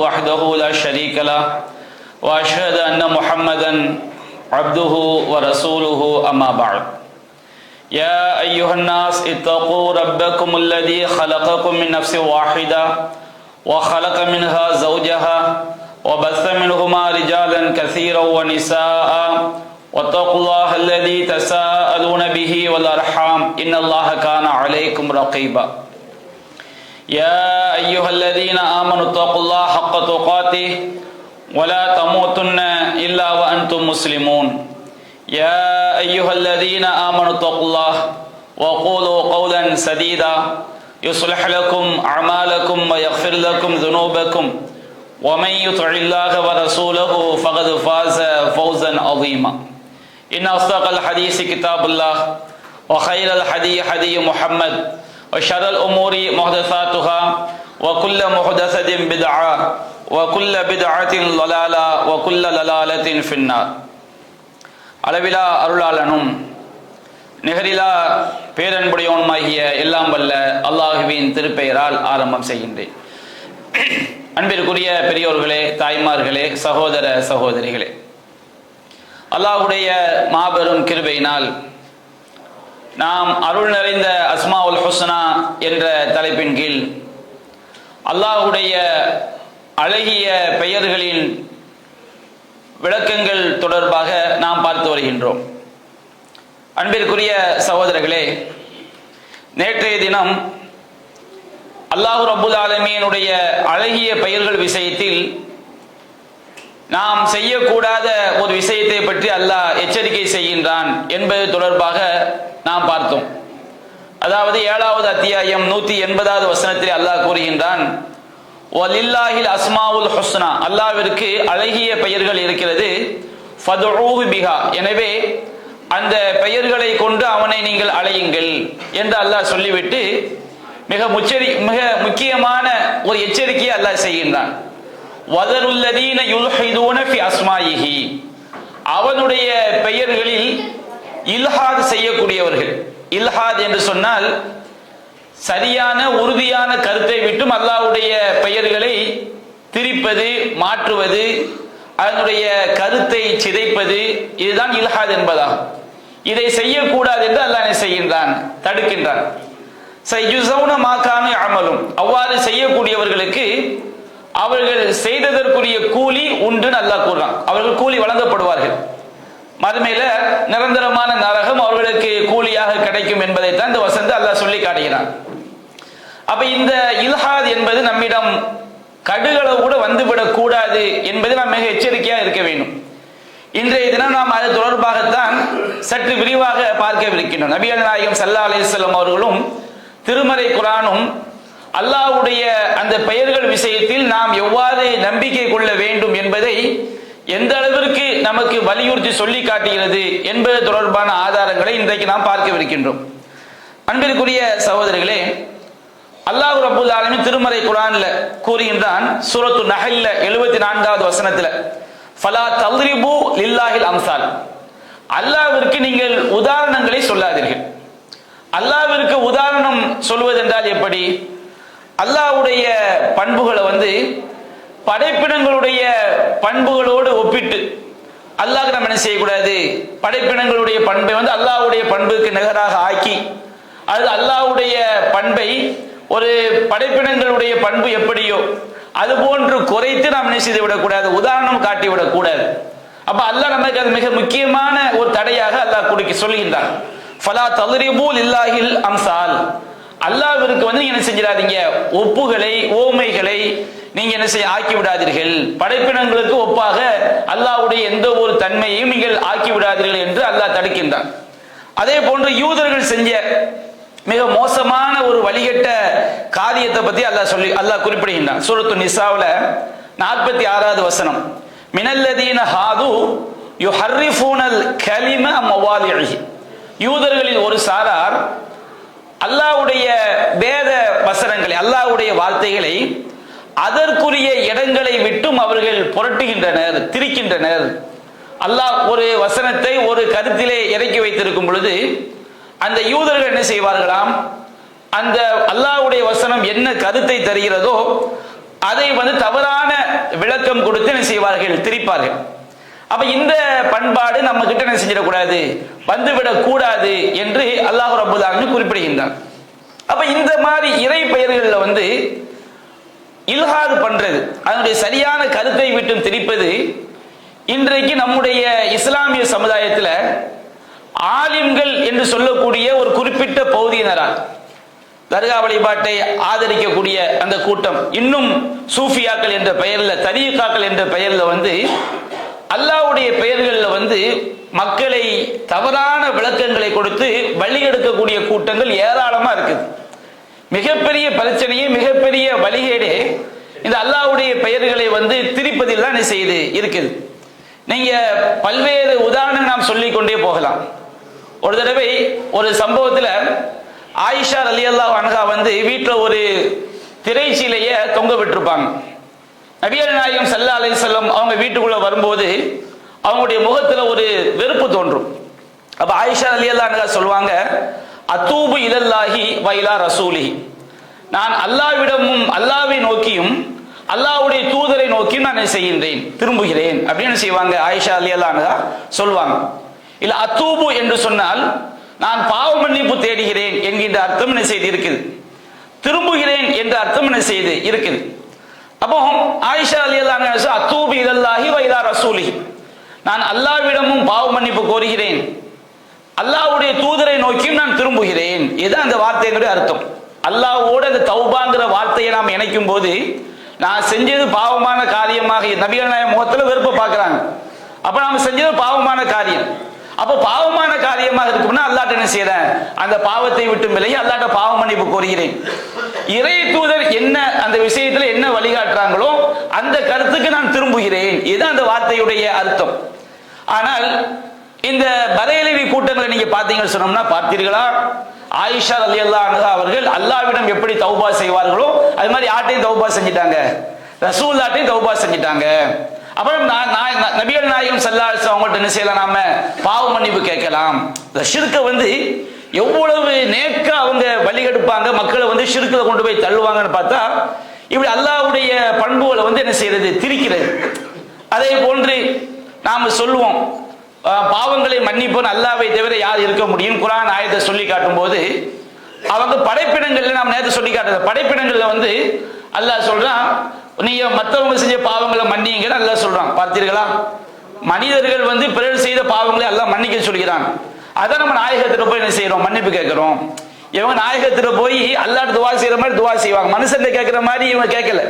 وحده لا شريك له وأشهد أن محمدا عبده ورسوله أما بعد يا أيها الناس اتقوا ربكم الذي خلقكم من نفس واحدة وخلق منها زوجها وبث منهما رجالا كثيرا ونساء واتقوا الله الذي تساءلون به والأرحام إن الله كان عليكم رقيبا يا أيها الذين آمنوا اتقوا الله حق تقاته ولا تموتن إلا وأنتم مسلمون يا أيها الذين آمنوا اتقوا الله وقولوا قولا سديدا يصلح لكم أعمالكم ويغفر لكم ذنوبكم ومن يطع الله ورسوله فقد فاز فوزا عظيما إن أصدق الحديث كتاب الله وخير الحديث حديث محمد وشر الأمور محدثاتها وكل محدثة بدعة وكل بدعة ضلالة وكل ضلالة في النار. அளவிலா அருளாளனும் நிகரிலா பேரன்புடையவனுமாகிய எல்லாம் வல்ல அல்லாஹுவின் திருப்பெயரால் ஆரம்பம் செய்கின்றேன். அன்பிற்குரிய பெரியோர்களே, தாய்மார்களே, சகோதர சகோதரிகளே, அல்லாஹுடைய மாபெரும் கிருபையினால் நாம் அருள் நிறைந்த அஸ்மாவுல் ஹுஸ்னா என்ற தலைப்பின் கீழ் அல்லாஹுடைய அழகிய பெயர்களின் விளக்கங்கள் தொடர்பாக நாம் பார்த்து வருகின்றோம். அன்பிற்குரிய சகோதரர்களே, நேற்றைய தினம் அல்லாஹ் ரப்புல் ஆலமீனுடைய அழகிய பெயர்கள் விஷயத்தில் நாம் செய்யக்கூடாத ஒரு விஷயத்தை பற்றி அல்லாஹ் எச்சரிக்கை செய்கின்றான் என்பது தொடர்பாக நாம் பார்த்தோம். அதாவது 7வது அத்தியாயம் 180வது வசனத்தில் அல்லாஹ் கூறுகின்றான், வலில்லாஹில் அஸ்மாவுல் ஹுஸ்னா, அல்லாஹ்விற்கு அழகிய பெயர்கள் இருக்கிறது, ஃபதுஊஹு பிஹா, எனவே அந்த பெயர்களை கொண்டு அவனை நீங்கள் அழையுங்கள் என்று அல்லாஹ் சொல்லிவிட்டு மிக முக்கியமான ஒரு எச்சரிக்கையை அல்லாஹ் செய்கின்றான். வதருல்லதீன யுல்ஹிதூன ஃபி அஸ்மாயிஹி, அவனுடைய பெயர்களில் இல்ஹாத் செய்யக்கூடியவர்கள். இல்ஹாத் என்று சொன்னால் சரியான உறுதியான கருத்தை விட்டும் அல்லாஹ்வுடைய பெயர்களை திரிப்பது, மாற்றுவது, அதனுடைய கருத்தை சிதைப்பது, இதுதான் இல்ஹாத் என்பதாகும். இதை செய்யக்கூடாது என்று அல்லாஹ் செய்கின்றான், தடுக்கின்றான். சையுஸௌன மா கானூ யஅமலூன், அவ்வாறு செய்யக்கூடியவர்களுக்கு அவர்கள் செய்ததற்குரிய கூலி உண்டு அல்லாஹ் கூறுறான். அவர்கள் கூலி வழங்கப்படுவார்கள். மறுமையில நிரந்தரமான நரகம் அவர்களுக்கு கூலியாக கிடைக்கும் என்பதைத்தான் இந்த வசனத்தை அல்லாஹ் சொல்லி காட்டுகிறான். அப்ப இந்த இல்ஹாத் என்பது நம்மிடம் கடுகளவு கூட வந்துவிடக் கூடாது என்பது நாம் மிக எச்சரிக்கையாக இருக்க வேண்டும். இன்றைய தினம் நாம் அது தொடர்பாகத்தான் சற்று விரிவாக பார்க்கவிருக்கின்றோம். நபிகள் நாயகம் ஸல்லல்லாஹு அலைஹி வஸல்லம் அவர்களும் திருமறை குர்ஆனும் அல்லாஹ்வுடைய அந்த பெயர்கள் விஷயத்தில் நாம் எவ்வாறு நம்பிக்கை கொள்ள வேண்டும் என்பதை எந்த அளவிற்கு நமக்கு வலியுறுத்தி சொல்லி காட்டுகிறது என்பது தொடர்பான ஆதாரங்களை இன்றைக்கு நாம் பார்க்கவிருக்கின்றோம். அன்பிற்குரிய சகோதரர்களே, அல்லாஹ் ரப்புல் ஆலமீன் திருமறை குர்ஆன்ல கூறுகின்றான், சூரத்து நஹல்ல 74வது வசனத்துல, ஃபலா தல்ரிபு லில்லாஹில் அம்சால், அல்லாஹ்விற்கு நீங்கள் உதாரணங்களை சொல்லாதீர்கள். அல்லாஹ்விற்கு உதாரணம் சொல்வதென்றால் எப்படி? அல்லாஹ்வுடைய பண்புகளை படைப்பினங்களுடைய பண்புகளோடு ஒப்பிட்டு அல்லாஹ் நம்ம என்ன செய்யக்கூடாது, படைப்பினங்களுடைய பண்பை அல்லாஹ்வுடைய பண்புக்கு நிகராக ஆக்கி, அது அல்லாஹ்வுடைய பண்பை ஒரு படைப்பினங்களுடைய பண்பு எப்படியோ அது போன்று குறைத்து நாம் என்ன செய்து விடக்கூடாது, உதாரணம் காட்டி விடக்கூடாது. அப்ப அல்லாஹ் நமக்கு அது மிக முக்கியமான ஒரு தடையாக அல்லாஹ் கொடுக்க சொல்கின்றான். ஃபலா தல்ரிபு லில்லாஹில் அம்சால், அல்லாஹ்விற்கு நீங்க என்ன செஞ்சிடாதீங்க, ஒப்புகளை, ஓமைகளை நீங்க என்ன செய்ய ஆக்கி விடாதீர்கள். படைப்பினங்களுக்கு ஒப்பாக அல்லாஹ்வுடைய எந்த ஒரு தன்மையையும் நீங்கள் ஆக்கி விடாதீர்கள் என்று அல்லாஹ் தடுக்கின்றான். அதே போன்று யூதர்கள் செஞ்ச மிக மோசமான ஒரு வழிகட்ட காரியத்தை பத்தி அல்லாஹ் குறிப்பிடுகின்றான். சூரத்து நிசாவுல 46வது வசனம், மினல்லதீன ஹாது யுஹர்ரிஃபூனல் கலிம மவாலிஹி, யூதர்களில் ஒரு சாரார் அல்லாஹ்வுடைய வேத வசனங்களை, அல்லாஹ்வுடைய வார்த்தைகளை அதற்குரிய இடங்களை விட்டும் அவர்கள் புரட்டுகின்றனர், திரிக்கின்றனர். அல்லாஹ் ஒரு வசனத்தை ஒரு கருத்திலே இறக்கி வைத்திருக்கும் பொழுது அந்த யூதர்கள் என்ன செய்வார்களாம், அந்த அல்லாஹ்வுடைய வசனம் என்ன கருத்தை தருகிறதோ அதை தவறான முத்தம் கொடுத்து என்ன செய்வார்கள், திரிப்பார்கள். அப்ப இந்த பண்பாடு நம்ம கிட்ட என்ன செஞ்சிடக்கூடாது, வந்துவிடக் கூடாது என்று அல்லாஹ் ரப்பல் ஆலமீன் குறிப்பிடுகின்றான். அப்ப இந்த மாதிரி இறை பெயர்கள்ல இல்ஹாது பண்றது, அதனுடைய சரியான கருத்தை விட்டு திரிப்பது இன்றைக்கு நம்முடைய இஸ்லாமிய சமுதாயத்தில் ஆலிம்கள் என்று சொல்லக்கூடிய ஒரு குறிப்பிட்ட பகுதியினரால் தர்கா வழிபாட்டை ஆதரிக்கக்கூடிய அந்த கூட்டம், இன்னும் சூஃபியாக்கள் என்ற பெயர்ல, தரீகாக்கள் என்ற பெயர்ல அல்லாஹ்வுடைய பெயர்கள்ல மக்களை தவறான விளக்கங்களை கொடுத்து வழி எடுக்கக்கூடிய கூட்டங்கள் ஏராளமா இருக்குது. மிகப்பெரிய பிரச்சனையே, மிகப்பெரிய வழிகேடே இந்த அல்லாஹ்வுடைய பெயர்களை திரிப்பதில் தான் என்ன செய்து இருக்குது. நீங்க பல்வேறு உதாரணம் நாம் சொல்லிக் கொண்டே போகலாம். ஒரு தடவை ஒரு சம்பவத்துல ஆயிஷா ரலியல்லாஹு அன்ஹா வீட்டில் ஒரு திரைச்சீலையை தொங்க விட்டிருப்பாங்க. நபிகள் நாயகம் ஸல்லல்லாஹு அலைஹி வஸல்லம் அவங்க வீட்டுக்குள்ள வரும்போது அவங்களுடைய முகத்துல ஒரு வெறுப்பு தோன்றும். அப்ப ஆயிஷா ரலியல்லாஹு அன்ஹா சொல்லுவாங்க, அத்தூபு இலல்லாஹி வ இலா ரசூலிஹி, நான் அல்லாஹ்விடமும் அல்லாஹ்வை நோக்கியும் அல்லாஹ்வுடைய தூதரை நோக்கியும் நான் செய்கின்றேன், திரும்புகிறேன் அப்படின்னு செய்வாங்க. ஆயிஷா ரலியல்லாஹு அன்ஹா சொல்லுவாங்க. இல்ல அத்தூபு என்று சொன்னால் நான் பாவ மன்னிப்பு தேடுகிறேன் என்கின்ற அர்த்தம் என்ன செய்து இருக்குது, திரும்புகிறேன் என்ற அர்த்தம் என்ன செய்து இருக்குது. அப்போ ஆயிஷா ரலியல்லாஹு அன்ஹா அத்தூபு இலல்லாஹி வ இலா ரசூலிஹி, நான் அல்லாஹ்விடமும் பாவ மன்னிப்பு கோருகிறேன், அல்லாஹ்வுடைய தூதரை நோக்கியும் நான் திரும்புகிறேன். இதுதான் அந்த வார்த்தையினுடைய அர்த்தம். அல்லாஹ்வோடு அந்த தௌபாங்கிற வார்த்தையை நாம் இணைக்கும் போது நான் செஞ்சது பாவமான காரியமாக நபிகள் நாயகம் முகத்துல வெறுப்பை பார்க்கிறாங்க. அப்ப நாம செஞ்சது பாவமான காரியம். அப்ப பாவமான காரியமாக இருக்கும்னா அல்லாஹ்ட்ட என்ன செய்யறேன், அந்த பாவத்தை விட்டு விலகி அல்லாஹ்ட்ட பாவ மன்னிப்பு கோருகிறேன். இறை தூதர் என்ன அந்த விஷயத்துல என்ன வழிகாட்டுறாங்களோ அந்த கருத்துக்கு நான் திரும்புகிறேன். இதுதான் அந்த வார்த்தையுடைய அர்த்தம். ஆனால் இந்த பரேலவி கூட்டங்களை நீங்க பாத்தீங்கன்னு சொன்னோம்னா, பார்த்தீர்களா, ஆயிஷா ரலியல்லாஹு அன்ஹா அவர்கள் அல்லாஹ்விடம் எப்படி தௌபா செய்வார்களோ அது மாதிரி யார்ட்டையும் தௌபா செஞ்சிட்டாங்க, ரசூலுல்லாஹ்ட்டையும் தௌபா செஞ்சிட்டாங்க. அப்புறம் நபிகள் நாயகம் ஸல்லல்லாஹு அலைஹி வஸல்லம் அவங்கள்ட்ட என்ன செய்யலாம், நாம பாவ மன்னிப்பு கேட்கலாம். இந்த ஷிர்க்க எவ்வளவு நேக்கா அவங்க வழிகெடுப்பாங்க, மக்களை ஷிர்க்ல கொண்டு போய் தள்ளுவாங்கன்னு பார்த்தா இப்படி அல்லாஹ்வுடைய பண்புகளை என்ன செய்யறது, திரிக்கிறது. அதே போன்று நாம சொல்லுவோம், பாவங்களை மன்னிப்போன் அல்லாஹ்வை தவிர யார் இருக்க முடியும். குர்ஆன் ஆயத்தை சொல்லி காட்டும் போது அவங்க படைப்பினங்கள்ல, நாம் நேரத்தை சொல்லி காட்டுறது, படைப்பினங்கள்ல அல்லாஹ் சொல்றான், நீங்க மற்றவங்க செஞ்ச பாவங்களை மன்னிங்கன்னு அல்லாஹ் சொல்றான். பார்த்தீர்களா, மனிதர்கள் பிறர் செய்த பாவங்களை அல்லாஹ் மன்னிக்க சொல்கிறான். அதான் நம்ம நாயகத்திட்ட போய் என்ன செய்யறோம், மன்னிப்பு கேட்கிறோம். இவங்க நாயகத்திட்ட போய் அல்லாஹ்ட்ட துவா செய்யற மாதிரி துவா செய்வாங்க. மனுஷன் கேட்கிற மாதிரி இவங்க கேட்கல.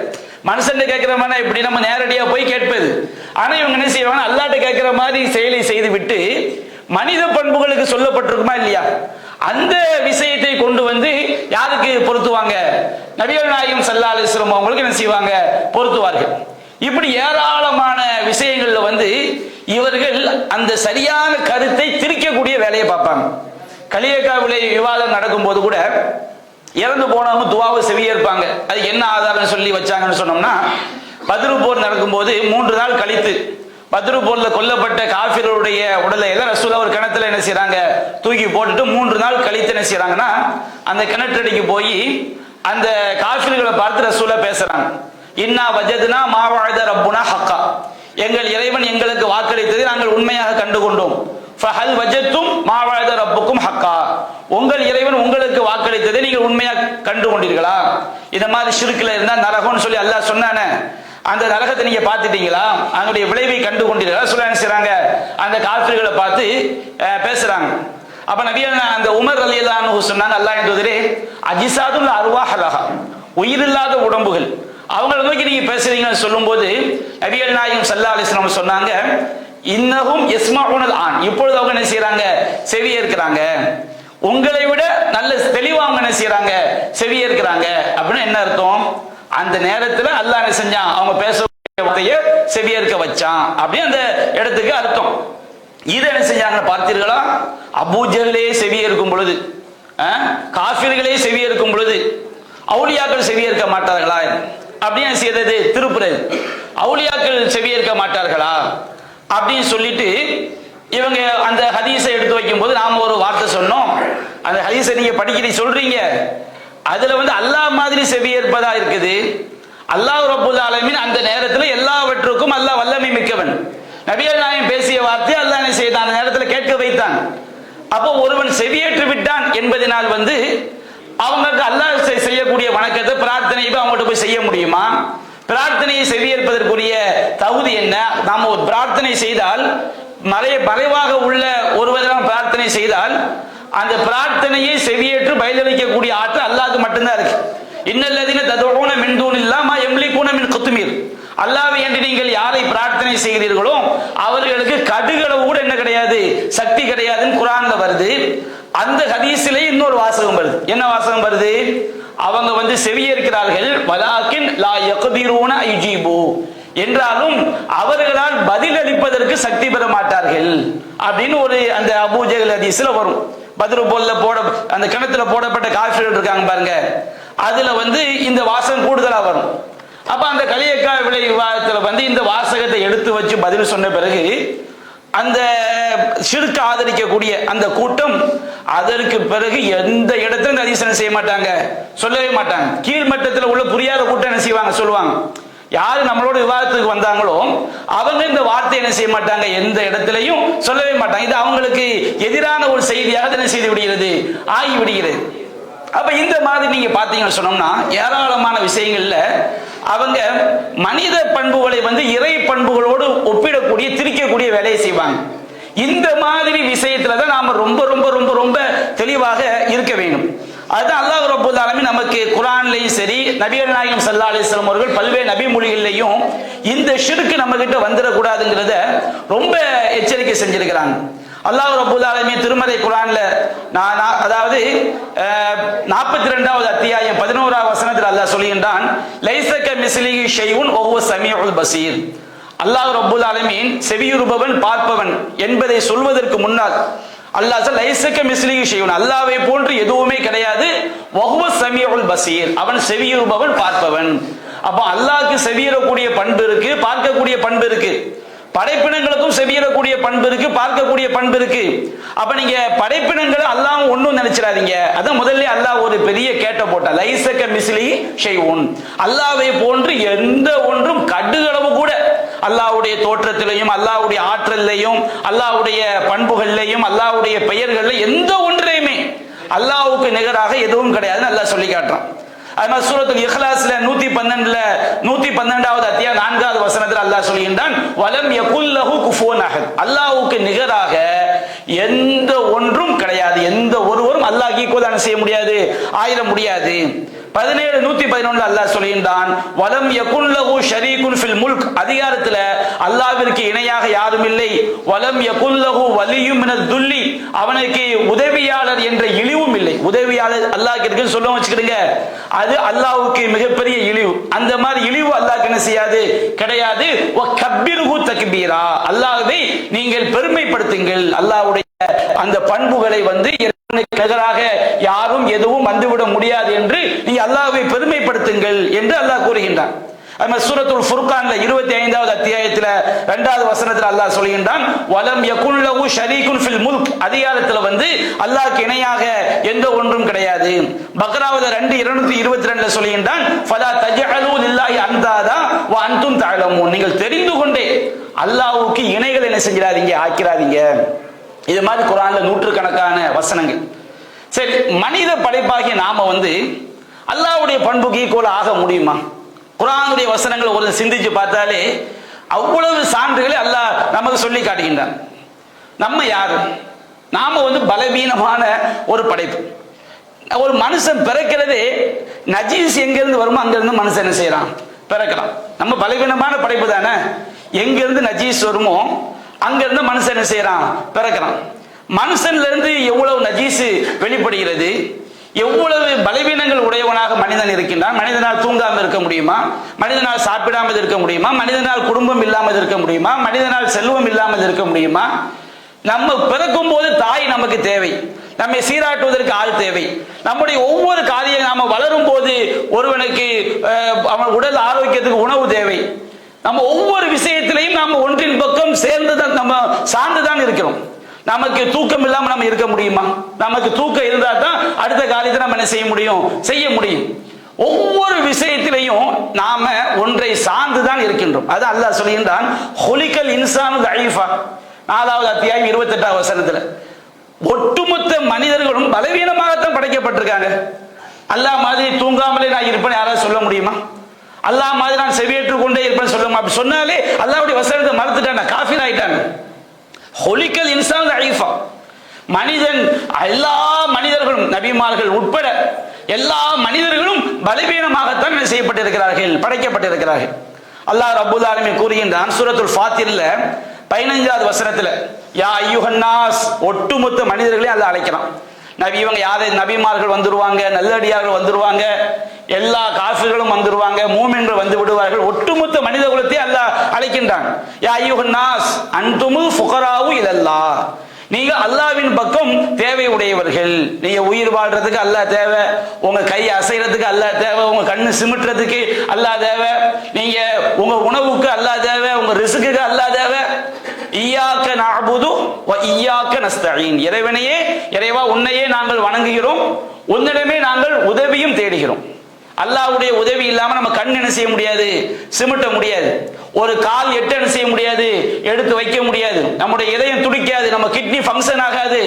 மனுஷன் கேட்கிற மாதிரி இப்படி நம்ம நேரடியா போய் கேட்பது. ஆனா இவங்க என்ன செய்வாங்க, அல்லாஹ்ட்ட கேட்கிற மாதிரி செயலை செய்து விட்டு மனித பண்புகளுக்கு சொல்லப்பட்டிருக்குமா இல்லையா, அந்த விஷயத்தை கொண்டு யாருக்கு பொருத்துவாங்க, நபிகள் நாயகம் ஸல்லல்லாஹு அலைஹி வஸல்லம் அவங்களுக்கு என்ன செய்வாங்க, பொருத்துவார்கள். இப்படி ஏராளமான விஷயங்கள்ல இவர்கள் அந்த சரியான கருத்தை திரிக்கக்கூடிய வேலையை பார்ப்பாங்க. கலியக்காவிலே விவாதம் நடக்கும் போது கூட இறந்து போனவங்க துவாவை செவியேற்பாங்க. அது என்ன ஆதாரம் சொல்லி வச்சாங்கன்னு சொன்னோம்னா, பத்ரு போர் நடக்கும்போது 3 நாள் கழித்து பத்ரு போர்ல கொல்லப்பட்ட காஃபிர்களுடைய உடலை எல்லாம் ரசூலா ஒரு கிணத்துல என்ன செய்யறாங்க, தூக்கி போட்டுட்டு 3 நாள் கழித்து என்ன செய்யறாங்கன்னா அந்த கிணற்றடிக்கு போய் அந்த காஃபிர்களை பார்த்து ரசூலா பேசுறாங்க, இன்னா வஜதுனா மா வஅத ரப்புனா ஹக்கா, எங்கள் இறைவன் எங்களுக்கு வாக்களித்ததை நாங்கள் உண்மையாக கண்டுகொண்டோம். ஃபஹல் வஜத்தும் மா வஅத ரப்புக்கும் ஹக்கா, உங்கள் இறைவன் உங்களுக்கு வாக்களித்ததை நீங்கள் உண்மையாக கண்டு கொண்டீர்களா? இந்த மாதிரி ஷிர்க்ல இருந்தா நரகம்னு சொல்லி அல்லாஹ் சொன்னானே, அந்த நரகத்தை நீங்க பார்த்துட்டீங்களா, அதனுடைய விளைவை கண்டு கொண்டீர்களா சொல்ல என்ன செய்றாங்க, அந்த காஃபிர்களை பார்த்து பேசுறாங்க. அப்ப நபிகள் அந்த உமர் ரலியல்லாஹு அன்ஹு சொன்னாங்க, அல்லாஹ்வின் தூதரே, அஜிசாதுல் அர்வாஹ் லஹா, உயிரில்லாத உடம்புகள், அவங்களை நோக்கி நீங்க பேசுறீங்கன்னு சொல்லும்போது நபிகள் நாயகம் ஸல்லல்லாஹு அலைஹி வஸல்லம் சொன்னாங்க, இன்னஹும் யஸ்மஊனல் ஆன், இப்பொழுது அவங்க என்ன செய்றாங்க, செவியேற்கிறாங்க. உங்களை விட நல்ல தெளிவா அவங்க என்ன செய்றாங்க, செவியேற்கிறாங்க. அப்படின்னு என்ன அர்த்தம், அந்த நேரத்துல அல்லாஹ் என்ன செஞ்சான், அவங்க பேச செவியேற்க வச்சான் அப்படி அந்த இடத்துக்கு அர்த்தம். இதை என்ன செஞ்சாங்கன்னு பார்த்தீர்களா, அபூஜஹலே செவியேற்கும் பொழுது, காஃபிர்களே செவியேற்கும் பொழுது அவுலியாக்கள் செவியேற்க மாட்டார்களா அப்படின்னு செய்தது திருப்புறது. அவுலியாக்கள் செவியேற்க மாட்டார்களா அப்படின்னு சொல்லிட்டு இவங்க அந்த ஹதீஸை எடுத்து வைக்கும் போது நாம ஒரு வார்த்தை சொன்னோம், அந்த ஹதீஸை நீங்க படிக்கிறீங்க சொல்றீங்க, அதுல அல்லாஹ் மாதிரி செவியேற்பதா இருக்குது, அல்லாஹ் ரப்புல் ஆலமீன் அந்த நேரத்தில் எல்லாவற்றுக்கும் அல்லாஹ் வல்லமை மிக்கவன். நபிகள் நாயகம் பேசிய வார்த்தை அல்லாஹ் என்ன செய்தான், அந்த நேரத்தில் கேட்க வைத்தான். அப்போ ஒருவன் செவியேற்று விட்டான் என்பதனால் அவங்களுக்கு அல்லாஹ் செய்யக்கூடிய வணக்கத்தை பிரார்த்தனை அவங்கள்ட்ட போய் செய்ய முடியுமா? பிரார்த்தனையை செவியேற்பதற்குரிய தகுதி என்ன? நாம் ஒரு பிரார்த்தனை செய்தால் மறைவாக உள்ள ஒருவரால் பிரார்த்தனை செய்தால் அந்த பிரார்த்தனையை செவியேற்று பதிலளிக்கக்கூடிய ஆற்றல் அல்லாஹ்வுக்கு மட்டும்தான் இருக்கு. இன்னல்லதீன ததுஊன மின் தூனில்லாஹ் மா யம்லிகூன மின் குத்மீர். அல்லாஹ்வை என்று நீங்கள் யாரை பிரார்த்தனை செய்கிறீர்களோ அவர்களுக்கு கடுகளவு கூட என்ன கிடையாது, சக்தி கிடையாதுன்னு குர்ஆன்ல வருது. அந்த ஹதீஸிலே இன்னொரு வாசகம் வருது. என்ன வாசகம் வருது? அவங்க செவியேற்கிறார்கள், வலாக்கின் லா யக்திரூன ஐஜீபு, என்றாலும் அவர்களால் பதில் அளிப்பதற்கு சக்தி பெற மாட்டார்கள் அப்படின்னு ஒரு அந்த அபூ ஜஹல் ஹதீஸ்ல வரும். பத்ரு போல்ல அந்த கிணத்துல போடப்பட்ட காஃபிர்கள் இருக்காங்க பாருங்க, அதுல இந்த வாசகம் கூடுதலா வரும். அப்ப அந்த களியக்கா விலை விவாதத்துல இந்த வாசகத்தை எடுத்து வச்சு பதில் சொன்ன பிறகு அந்த ஷிர்க் ஆதரிக்கக்கூடிய அந்த கூட்டம் அதற்கு பிறகு எந்த இடத்துல ஹதீஸ் செய்ய மாட்டாங்க, சொல்லவே மாட்டாங்க. கீழ்மட்டத்தில் உள்ள புரியாத கூட்டம் என்ன செய்வாங்க, சொல்லுவாங்க. யாரு நம்மளோட விவாதத்துக்கு வந்தாங்களோ அவங்க இந்த வார்த்தை என்ன செய்ய மாட்டாங்க, எந்த இடத்திலையும் சொல்லவே மாட்டாங்க. இது அவங்களுக்கு எதிரான ஒரு செய்தியாக என்ன செய்து விடுகிறது, ஆகி விடுகிறது. அப்ப இந்த மாதிரி நீங்க பாத்தீங்கன்னு சொன்னோம்னா ஏராளமான விஷயங்கள்ல அவங்க மனித பண்புகளை இறை பண்புகளோடு ஒப்பிடக்கூடிய திரிக்கக்கூடிய வேலையை செய்வாங்க. இந்த மாதிரி விஷயத்துலதான் நாம ரொம்ப ரொம்ப ரொம்ப ரொம்ப தெளிவாக இருக்க வேண்டும். அதுதான் அல்லாஹ் ரப்பல் ஆலமீன் நமக்கு குர்ஆன்லயும் சரி, நபிகள் நாயகம் ஸல்லல்லாஹு அலைஹி வஸல்லம் அவர்கள் பல்வேறு நபி மொழிகளிலையும் இந்த ஷிர்க் நம்ம கிட்ட வந்துடக்கூடாதுங்கிறத ரொம்ப எச்சரிக்கை செஞ்சிருக்கிறாங்க. அல்லாஹ் ரப்பல் ஆலமீன் திருமறை குர்ஆன்ல அதாவது 42வது அத்தியாயம் 11வது வசனத்தில் அல்லாஹ் சொல்கின்றான், லைஸக மிஸ்லிஹி ஷைஉன் வஹுவ ஸமீஉல் பஸீர். அல்லாஹ் ரப்பல் ஆலமீன் செவியுறுபவன் பார்ப்பவன் என்பதை சொல்வதற்கு முன்னால் அல்லாஹ் லைஸக மிஸ்லிஹி ஷைஉன், அல்லாஹ்வை போன்று எதுவுமே கிடையாது, வஹுவ ஸமீஉல் பஸீர், அவன் செவியுறுபவன் பார்ப்பவன். அப்ப அல்லாஹ்க்கு செவியுறக்கூடிய பண்பு இருக்கு, பார்க்கக்கூடிய பண்பு இருக்கு. படைப்பினங்களுக்கும் செவியறக்கூடிய பண்பு இருக்கு, பார்க்கக்கூடிய பண்பு இருக்கு. அப்ப நீங்க படைப்பினங்களை அல்லாஹ் ஒன்னும் நினைச்சிடாதீங்க. அதான் முதல்ல அல்லாஹ் ஒரு பெரிய கேட்ட போட்டா, லைஸக மிஸ்லிஹி ஷைஉன், அல்லாஹ்வை போன்று எந்த ஒன்றும் கடுகளவு கூட அல்லாஹ்வுடைய தோற்றத்திலையும் அல்லாஹ்வுடைய ஆற்றலையும் அல்லாஹ்வுடைய பண்புகள்லையும் அல்லாஹ்வுடைய பெயர்கள்ல எந்த ஒன்றையுமே அல்லாஹ்வுக்கு நிகராக எதுவும் கிடையாதுன்னு அல்லாஹ் சொல்லி காட்டுறான். அதனால சூரத்துல் இக்லாஸ்ல 112வது அத்தியாயம் 4வது வசனத்தில் அல்லாஹ் சொல்கின்றான், வலம் யகுல் லஹு குஃபுவன் அஹத், அல்லாஹ்வுக்கு நிகராக எந்த ஒன்றும் கிடையாது, எந்த ஒருவரும் அல்லாஹ் ஈக்குவல் செய்ய முடியாது, ஆயிர முடியாது. 111 அல்லாஹ் சொல்கின்றான், வலம் யகுல் லஹு ஷரீகுன் ஃபில் முல்க், அதிகாரத்துல அல்லாஹ்விற்கு இணையாக யாரும் இல்லை. வலம் யகுல் லஹு வலியும் மினல் துல்லி, அவனுக்கு உதவியாளர் என்ற இழிவும் இல்லை. உதவியாளர் அல்லாஹ்க்கு இருக்குன்னு சொல்ல வச்சுக்கிடுங்க, அது அல்லாஹ்வுக்கு மிகப்பெரிய இழிவு. அந்த மாதிரி இழிவு அல்லாஹ்க்கு என்ன செய்யாது, கிடையாது. வ கப்பிர்ஹு தக்பீரா, அல்லாஹ்வை நீங்கள் பெருமைப்படுத்துங்கள். அல்லாஹ்வுடைய அந்த பண்புகளை நிகராக யாரும் எதுவும் வந்துவிட முடியாது என்று நீங்க அல்லாஹ்வை பெருமைப்படுத்துங்கள் என்று அல்லாஹ் கூறுகின்றான். சூரத்துல் ஃபுர்கான்ல 25வது அத்தியாயத்துல 2வது வசனத்துல அல்லாஹ் சொல்கின்றான், வலம் யகுல் லஹு ஷரீகுன் ஃபில் முல்க், அதிகாரத்துல அல்லாஹ்க்கு இணையாக எந்த ஒன்றும் கிடையாது. பக்ராவுல 2:222ல சொல்கின்றான், ஃபலா தஜஅலு லில்லாஹி அன்தாதா வ அன்தும் தஅலமூன், நீங்கள் தெரிந்து கொண்டே அல்லாஹ்வுக்கு இணைகள் என்ன செஞ்சிராதீங்க, ஆக்கிராதீங்க. இது மாதிரி குர்ஆன்ல நூற்றுக்கணக்கான வசனங்கள். சரி, மனித படைப்பாகிய நாம அல்லாஹ்வுடைய பண்புக்கு ஈக்குவல் ஆக முடியுமா? குர்ஆனுடைய வசனங்கள் ஒரு சிந்திச்சு பார்த்தாலே அவ்வளவு சான்றுகளை அல்லாஹ் நமக்கு சொல்லி காட்டுகின்றான். நம்ம யாரு? நாம பலவீனமான ஒரு படைப்பு. ஒரு மனுஷன் பிறக்கிறதே நஜீஸ் எங்கிருந்து வருமோ அங்கிருந்து மனுஷன் என்ன செய்யறான், பிறக்கிறான். நம்ம பலவீனமான படைப்பு தானே, எங்கிருந்து நஜீஸ் வருமோ அங்கிருந்து மனுஷன் என்ன செய்யறான், பிறக்கிறான். மனுஷன்ல இருந்து எவ்வளவு நஜீஸ் வெளிப்படுகிறது, எவ்வளவு பலவீனங்கள் உடையவனாக மனிதன் இருக்கின்றான். மனிதனால் தூங்காமல் இருக்க முடியுமா? மனிதனால் சாப்பிடாமல் இருக்க முடியுமா? மனிதனால் குடும்பம் இல்லாமல் இருக்க முடியுமா? மனிதனால் செல்வம் இல்லாமல் இருக்க முடியுமா? நம்ம பிறக்கும் போது தாய் நமக்கு தேவை, நம்மை சீராட்டுவதற்கு ஆள் தேவை. நம்முடைய ஒவ்வொரு காரியம் நாம வளரும் போது ஒருவனுக்கு அவன் உடல் ஆரோக்கியத்துக்கு உணவு தேவை. நம்ம ஒவ்வொரு விஷயத்திலையும் நாம ஒன்றின் பக்கம் சேர்ந்துதான், நம்ம சார்ந்துதான் இருக்கிறோம். நமக்கு தூக்கம் இல்லாம நம்ம இருக்க முடியுமா? நமக்கு தூக்கம் இருந்தா தான் அடுத்த காரியத்தை நம்ம என்ன செய்ய முடியும், செய்ய முடியும். ஒவ்வொரு விஷயத்திலையும் நாம ஒன்றை சார்ந்துதான் இருக்கின்றோம். அது அல்லாஹ் சொல்கின்றான், ஹுலிகல் இன்சானு தஈஃபா, 4வது அத்தியாயம் 28வது வசனத்துல. ஒட்டுமொத்த மனிதர்களும் பலவீனமாகத்தான் படைக்கப்பட்டிருக்காங்க. அல்லாஹ் மாதிரி தூங்காமலே நான் இருப்பேன் யாராவது சொல்ல முடியுமா? அல்லாஹ் மாதிரி நான் செவியேற்று கொண்டே இருப்பேன் சொல்லுமா? அப்படி சொன்னாலே அல்லாஹ்வுடைய வசனத்தை மறுத்துட்டாங்க, காஃபிர் ஆயிட்டாங்க. ஹுலிகல் இன்சானு தஈஃபா, மனிதன், எல்லா மனிதர்களும் நபிமார்கள் உட்பட எல்லா மனிதர்களும் பலவீனமாகத்தான் செய்யப்பட்டிருக்கிறார்கள், படைக்கப்பட்டிருக்கிறார்கள். அல்லாஹ் ரப்பல் ஆலமீன் கூறுகின்றான் சூரத்துல் ஃபாத்திர்ல 15வது வசனத்துல, யா அய்யுஹன் நாஸ், ஒட்டுமொத்த மனிதர்களையும் அல்லாஹ் அழைக்கிறான். இவங்க யாரு? நபிமார்கள் வந்துருவாங்க, நல்லடியார்கள் வந்துருவாங்க, எல்லா காஃபிர்களும் வந்துருவாங்க, மூமின்கள் வந்து விடுவார்கள், ஒட்டுமொத்த மனித குலத்தை அல்லாஹ் அழைக்கின்றான். யா அய்யுஹன் நாஸ் அன்துமுல் ஃபுகராவு இலல்லாஹ், நீங்க அல்லாஹ்வின் பக்கம் தேவை உடையவர்கள். நீங்க உயிர் வாழ்றதுக்கு அல்லாஹ் தேவை, உங்க கை அசைறதுக்கு அல்லாஹ் தேவை, உங்க கண்ணு சிமிட்டுறதுக்கு அல்லாஹ் தேவை, நீங்க உங்க உணவுக்கு அல்லாஹ் தேவை, உங்க ரிஸ்க்குக்கு அல்லாஹ் தேவை. இய்யாக நஅபுது வ இய்யாக நஸ்தஈன், இறைவனையே, இறைவா உன்னையே நாங்கள் வணங்குகிறோம், உன்னிடமே நாங்கள் உதவியும் தேடுகிறோம். அல்லாஹ்வுடைய உதவி இல்லாம நம்ம கண் என்ன செய்ய முடியாது? சிமிட்ட முடியாது. ஒரு கால் என்ன செய்ய முடியாது? எடுத்து வைக்க முடியாது. நம்முடைய இதயம் துடிக்காது, நம்ம கிட்னி ஃபங்க்ஷன் ஆகாது,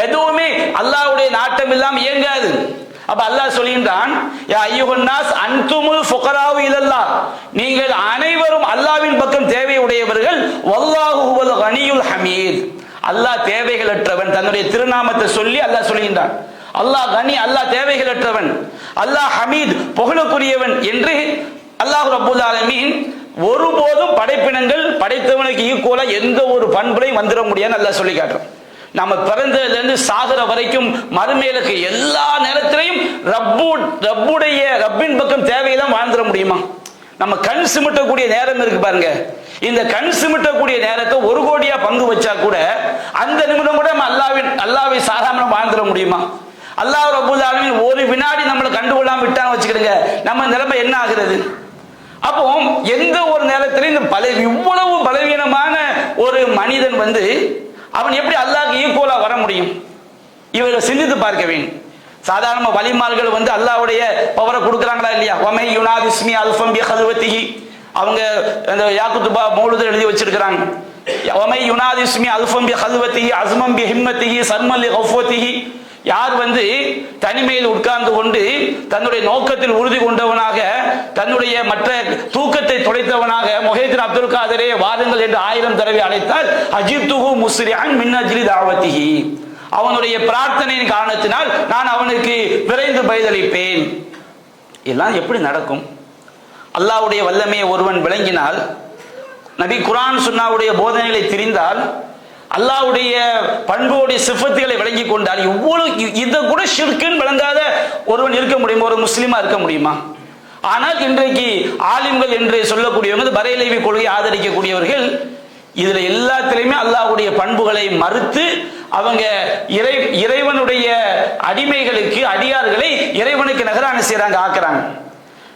எதுவுமே அல்லாஹ்வுடைய நாட்டம் இல்லாம இயங்காது. அப்ப அல்லாஹ் சொல்கின்றான், யா அய்யுஹன் நாஸ் அன்துமுல் ஃபுகராவு இலல்லாஹ், நீங்கள் அனைவரும் அல்லாஹ்வின் பக்கம் தேவை உடையவர்கள். வல்லாஹு ஹுவல் கனியுல் ஹமீத், அல்லாஹ் தேவைகளற்றவன். தன்னுடைய திருநாமத்தை சொல்லி அல்லாஹ் சொல்கின்றான், அல்லாஹ் கனி, அல்லாஹ் தேவைகளற்றவன், அல்லாஹ் ஹமீத் புகழுக்குரியவன் என்று அல்லாஹ் ரப்பல் ஆலமீன் ஒருபோதும் படைப்பினங்கள் படைத்தவனுக்கு ஈக்குவலா எந்த ஒரு பண்புலையும் வந்துட முடியாது அல்லாஹ் சொல்லி காட்டுறான். நம்ம பிறந்ததுல இருந்து சாகுற வரைக்கும் மறுமையிலுக்கு எல்லா நேரத்திலையும் ரப்பின் பக்கம் தேவையெல்லாம் வாழ்ந்துட முடியுமா? நம்ம கண் சிமிட்டக்கூடிய நேரம் இருக்கு பாருங்க, இந்த கண் சிமிட்டக்கூடிய நேரத்தை 1 கோடியா பங்கு வச்சா கூட அந்த நிமிடம் கூட நம்ம அல்லாஹ்வை சாராம வாழ்ந்துட முடியுமா? அல்லாஹ் ரப்பல் ஆலமீன் ஒரு வினாடி நம்மளை கண்டுகொள்ளாம விட்டான்னு வச்சுக்கிடுங்க, நம்ம நிலைமை என்ன ஆகிறது? அப்போ எந்த ஒரு நேரத்திலும் இவ்வளவு பலவீனமான ஒரு மனிதன் அவன் எப்படி அல்லாஹ்க்கு ஈக்குவலா வர முடியும்? இவரை சிந்தித்து பார்க்க வேண்டும். சாதாரண வலிமார்கள் அல்லாஹ்வுடைய பவரை கொடுக்குறாங்களா இல்லையா? வமை யுனாதிஸ்மி அல்ஃபம் பி கல்வத்திஹி, அவங்க அந்த யாக்குத்துபா மௌலூத் எழுதி வச்சிருக்கிறாங்க. வமை யுனாதிஸ்மி அல்ஃபம் பி கல்வத்திஹி அஸ்மம் பி ஹிம்மத்திஹி சர்மல் லி கஃவத்திஹி, யார் தனிமையில் உட்கார்ந்து கொண்டு தன்னுடைய நோக்கத்தில் உறுதி கொண்டவனாக, தன்னுடைய மற்ற தூக்கத்தை தொலைத்தவனாக, முஹைதீன் அப்துல் காதரே வாருங்கள் என்று 1000 தடவை அழைத்தால் அஜிப்துஹு முஸ்ரிஅன் மின் அஜ்லி தாவத்திஹி, அவனுடைய பிரார்த்தனையின் காரணத்தினால் நான் அவனுக்கு விரைந்து பதிலளிப்பேன். எல்லாம் எப்படி நடக்கும்? அல்லாஹ்வுடைய வல்லமையை ஒருவன் விளங்கினால், நபி குர்ஆன் சுன்னாவுடைய போதனைகளை தெரிந்தால், அல்லாஹ்வுடைய பண்புடைய சிஃபத்துகளை விளங்கி கொண்டால், இவ்வளவு இதை கூட ஷிர்க்குன்னு விளங்காத ஒருவன் இருக்க முடியுமா? ஒரு முஸ்லிமா இருக்க முடியுமா? ஆனால் இன்றைக்கு ஆலிம்கள் என்று சொல்லக்கூடியவங்க, பரேலவி கொள்கையை ஆதரிக்கக்கூடியவர்கள், இதுல எல்லாத்திலையுமே அல்லாஹ்வுடைய பண்புகளை மறுத்து அவங்க இறைவனுடைய அடிமைகளுக்கு, அடியார்களை இறைவனுக்கு நிகரான செய்றாங்க, ஆக்குறாங்க.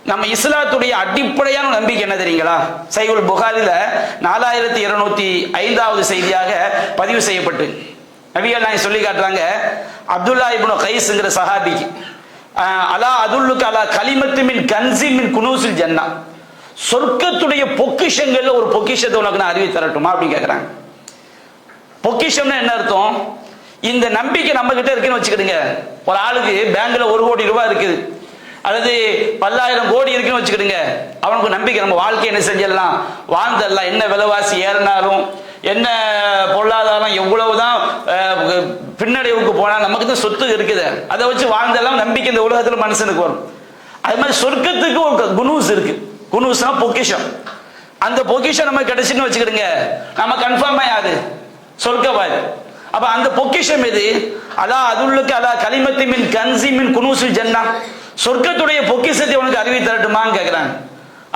நம்ம இஸ்லாத்துடைய அடிப்படையான நம்பிக்கை என்ன தெரியுங்களா? சஹீஹுல் புகாரில 4205வது செய்தியாக பதிவு செய்யப்பட்டு நபிகள் நாயகம் சொல்லி காட்டுறாங்க, அப்துல்லா இப்னு கைஸ்ங்கிற சஹாபிக்கு, அலா அதுல்லுக அலா கலிமத்து மின் கன்ஸி மின் குனூஸில் ஜன்னா, சொர்க்கத்துடைய பொக்கிஷங்கள்ல ஒரு பொக்கிஷத்தை உனக்கு நான் அறிவி தரட்டுமா அப்படின்னு கேட்கிறாங்க. பொக்கிஷம்னா என்ன அர்த்தம்? இந்த நம்பிக்கை நம்ம கிட்ட இருக்குன்னு வச்சுக்கிடுங்க. ஒரு ஆளுக்கு பேங்க்ல 1 கோடி ரூபாய் இருக்குது, அல்லது 10,000 கோடி இருக்குன்னு வச்சுக்கிடுங்க. அவனுக்கு நம்பிக்கை, நம்ம வாழ்க்கை என்ன செஞ்சிடலாம், வாழ்ந்தடலாம், என்ன விலைவாசி ஏறினாலும், என்ன பொருளாதாரம் எவ்வளவுதான் பின்னடைவுக்கு போனால் நமக்கு தான் சொத்து இருக்குது, அதை வச்சு வாழ்ந்தெல்லாம் நம்பிக்கை இந்த உலகத்தில் மனுஷனுக்கு வரும். அது மாதிரி சொர்க்கத்துக்கு ஒரு குனூஸ் இருக்கு. குனூஸ்னா பொக்கிஷம். அந்த பொக்கிஷம் நம்ம கிடைச்சுன்னு வச்சுக்கிடுங்க, நம்ம கன்ஃபார்மா யாரு? சொர்க்கவாதி. அப்ப அந்த பொக்கிஷம் எது? அலா அதுல்லுக அலா கலிமத்தி மின் கன்ஸி மின் குனூஸில் ஜன்னா, சொர்க்கத்துடைய பொக்கிஷத்தை உனக்கு அறிவி தரட்டுமான்னு கேட்கிறாங்க.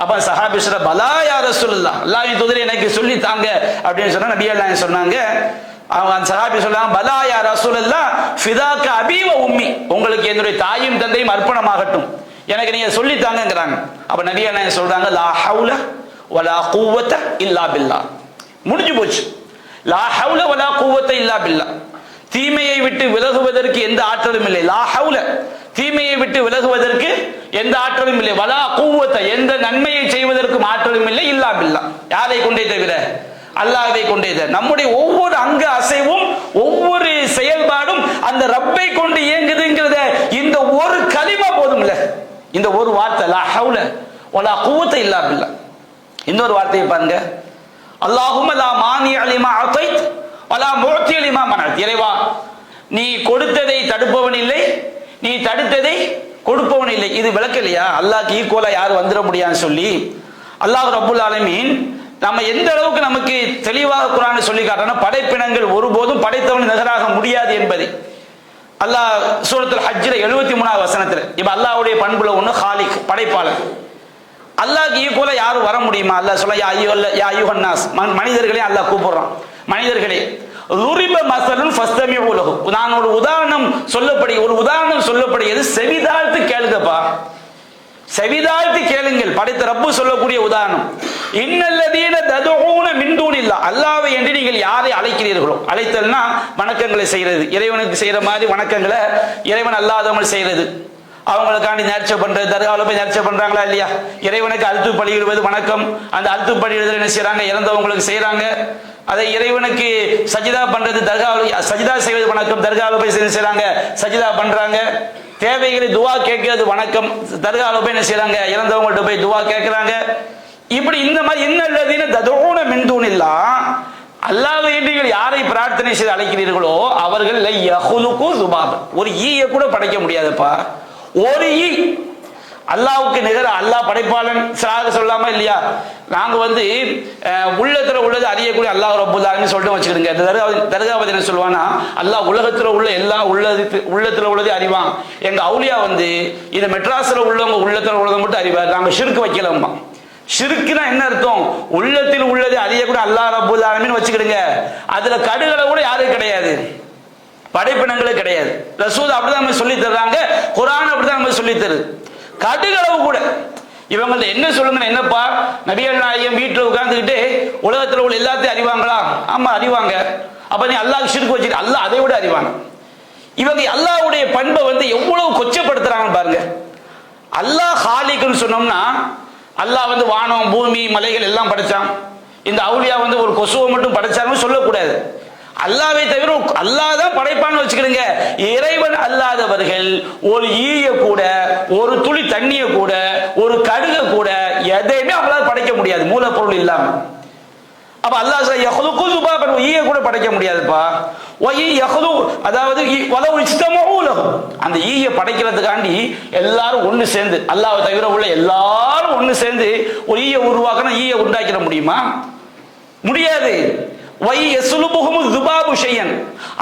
அப்ப சஹாபி சொல்ற, பலா யா ரசூலுல்லாஹ், அல்லாஹ்வின் தூதரே எனக்கு சொல்லி தாங்க அப்படின்னு சொன்னா நபிகள் நாயகம் சொன்னாங்க. அவங்க சஹாபி சொல்றாங்க, பலா யா ரசூலுல்லாஹ் ஃபிதாக்க அபீ வ உம்மி, உங்களுக்கு என்னுடைய தாயும் தந்தையும் அர்ப்பணமாகட்டும், எனக்கு நீங்க சொல்லி தாங்கங்கறாங்க. அப்ப நபிகள் நாயகம் சொல்றாங்க, லா ஹவுல வலா குவத்த இல்லா பில்லாஹ், முடிஞ்சு போச்சு. லா ஹவுல வலா குவத்த இல்லா பில்லாஹ், தீமையை விட்டு விலகுவதற்கு எந்த ஆற்றலும் இல்லை. லா ஹவுல, தீமையை விட்டு விலகுவதற்கு எந்த ஆற்றலும் இல்லை, வலா குவத்த எந்த நன்மையை செய்வதற்கும் ஆற்றலும் இல்லை, இல்லா பில்லா யாரை கொண்டே தவிர அல்லாஹ்வை கொண்டே தவிர. நம்முடைய ஒவ்வொரு அங்க அசைவும் ஒவ்வொரு செயல்பாடும் அந்த ரப்பை கொண்டு இயங்குதுங்கிறத இந்த ஒரு கலிமா போதும்ல, இந்த ஒரு வார்த்தை லா ஹவுல வலா குவத்த இல்லா பில்லா. இன்னொரு வார்த்தையை பாருங்க, அல்லாஹும்ம லா மானிஅ லிமா அதைத் வலா முஅத்தி லிமா மனஅத். இறைவா நீ கொடுத்ததை தடுப்பவன் இல்லை, நீ தடுத்ததை கொடுப்பவன் இல்லை. இது விளக்கலையா அல்லாஹ்க்கு ஈக்குவலா யாரும் வந்துட முடியாதுன்னு சொல்லி அல்லாஹ் ரப்புல் ஆலமீன் நம்ம எந்த அளவுக்கு நமக்கு தெளிவாக குர்ஆனில் சொல்லி காட்டுறான்னா, படைப்பினங்கள் ஒருபோதும் படைத்தவன் நிகராக முடியாது என்பதை அல்லாஹ் சூரத்துல் ஹஜ்ஜில் 73வது வசனத்தில். இப்ப அல்லாஹ்வுடைய பண்புல ஒண்ணு ஹாலிக் படைப்பாளர். அல்லாஹ்க்கு ஈக்குவலா யாரும் வர முடியுமா? அல்லாஹ் சொல்ல யா அய்யுஹன் நாஸ், மனிதர்களே அல்லாஹ் கூப்பிடுறான், மனிதர்களே லுரிப மஸலுன் ஃபஸ்தமிஉ லஹு. நான் ஒரு உதாரணம் சொல்லப்படுகிறது, செவிதாழ்த்து கேளுங்கப்பா, செவிதாழ்த்து கேளுங்கள். படைத்த ரப்பு சொல்லக்கூடிய உதாரணம், இன்னல்லதீன ததுஊன மின் தூனில்லா, அல்லாஹ்வை என்று நீங்கள் யாரை அழைக்கிறீர்களோ, அழைத்தல்னா வணக்கங்களை செய்யறது, இறைவனுக்கு செய்யற மாதிரி வணக்கங்களை இறைவன் அல்லாதவங்க செய்யறது, அவங்களுக்காண்டி நேர்ச்சை பண்றது, தர்காவில் போய் நேர்ச்சை பண்றாங்களா இல்லையா, இறைவனுக்கு அழுத்து பலியிடுவது வணக்கம், அந்த அழுத்து பலியிடுதல் என்ன செய்யறாங்க, இறந்தவங்களுக்கு செய்யறாங்க. அதை இறைவனுக்கு சஜிதா பண்றது, தர்காவில் சஜிதா செய்வது வணக்கம், தர்காவில் போய் செய்யறாங்க, சஜிதா பண்றாங்க. தேவைகளை துவா கேட்கிறது வணக்கம், தர்காவில் போய் என்ன செய்யறாங்க, இறந்தவங்கள்ட்ட போய் துவா கேட்கிறாங்க. இப்படி இந்த மாதிரி இன்னல்லதீன ததுஊன மின் தூனில்லா, அல்லாஹ்வை நீங்கள் யாரை பிரார்த்தனை செய்து அழைக்கிறீர்களோ அவர்கள் யஹ்லுகு ஸுபாப, ஒரு ஈயை கூட படைக்க முடியாதுப்பா, ஒரு ஈ. அல்லாஹ்வுக்கு நிகர அல்லாஹ் படைப்பாளன் சொல்லாம இல்லையா, நாங்க உள்ளத்துல உள்ளது அறியக்கூடிய அல்லாஹ் ரப்புல் ஆலமீன் சொல்லிட்டு வச்சுக்கிடுங்க. தர்காவதி என்ன சொல்லுவானா, அல்லாஹ் உலகத்துல உள்ள எல்லா உள்ளத்துல உள்ளதை அறிவான். எங்க அவுலியா இந்த மெட்ராஸ்ல உள்ளவங்க உள்ளத்துல உள்ளதை மட்டும் அறிவார், நாங்க ஷிர்க் வைக்கலாமா. ஷிர்க்குனா என்ன அர்த்தம், உள்ளத்தில் உள்ளதை அறியக்கூடிய அல்லாஹ் ரப்புல் ஆலமீன் வச்சுக்கிடுங்க. அதுல கடுகளை கூட யாரும் கிடையாது, படைப்பினங்களே கிடையாது. ரசூல் அப்படிதான் நம்ம சொல்லி தர்றாங்க, குர்ஆன் அப்படிதான் நம்ம சொல்லி தருது. கடுகளவு கூட இவங்கள்ட்ட என்ன சொல்லுங்க, என்னப்பா நபிகள் நாயகம் வீட்டில் உட்கார்ந்துக்கிட்டு உலகத்தில் உள்ள எல்லாத்தையும் அறிவாங்களா? ஆமா அறிவாங்க. அப்ப நீ அல்லாஹ் ஷிர்க் வச்சுட்டு அல்லாஹ் அதை விட அறிவாங்க. இவங்க அல்லாஹ்வுடைய பண்பை எவ்வளவு கொச்சப்படுத்துறாங்க பாருங்க. அல்லாஹ் ஹாலிக்னு சொன்னோம்னா, அல்லாஹ் வானம் பூமி மலைகள் எல்லாம் படைச்சான், இந்த அவுலியா ஒரு கொசுவை மட்டும் படைச்சாங்கன்னு சொல்லக்கூடாது. அல்லாஹ்வை தவிர அல்லாஹ் தான் படைப்பான்னு வச்சுக்கிடுங்க. இறைவன் அல்லாதவர்கள் ஒரு ஈய கூட, ஒரு துளி தண்ணிய கூட, ஒரு கடுக கூட எதையுமே அவங்களால படைக்க முடியாது மூலப்பொருள் இல்லாம. அப்ப அல்லாஹ் யஹ்லுகு ஸுபாபன், ஈய கூட படைக்க முடியாதுப்பா. அதாவது அந்த ஈய படைக்கிறதுக்காண்டி எல்லாரும் ஒண்ணு சேர்ந்து, அல்லாஹ்வை தவிர உள்ள எல்லாரும் ஒண்ணு சேர்ந்து ஒரு ஈய உருவாக்கணும், ஈய உண்டாக்கிட முடியுமா? முடியாது.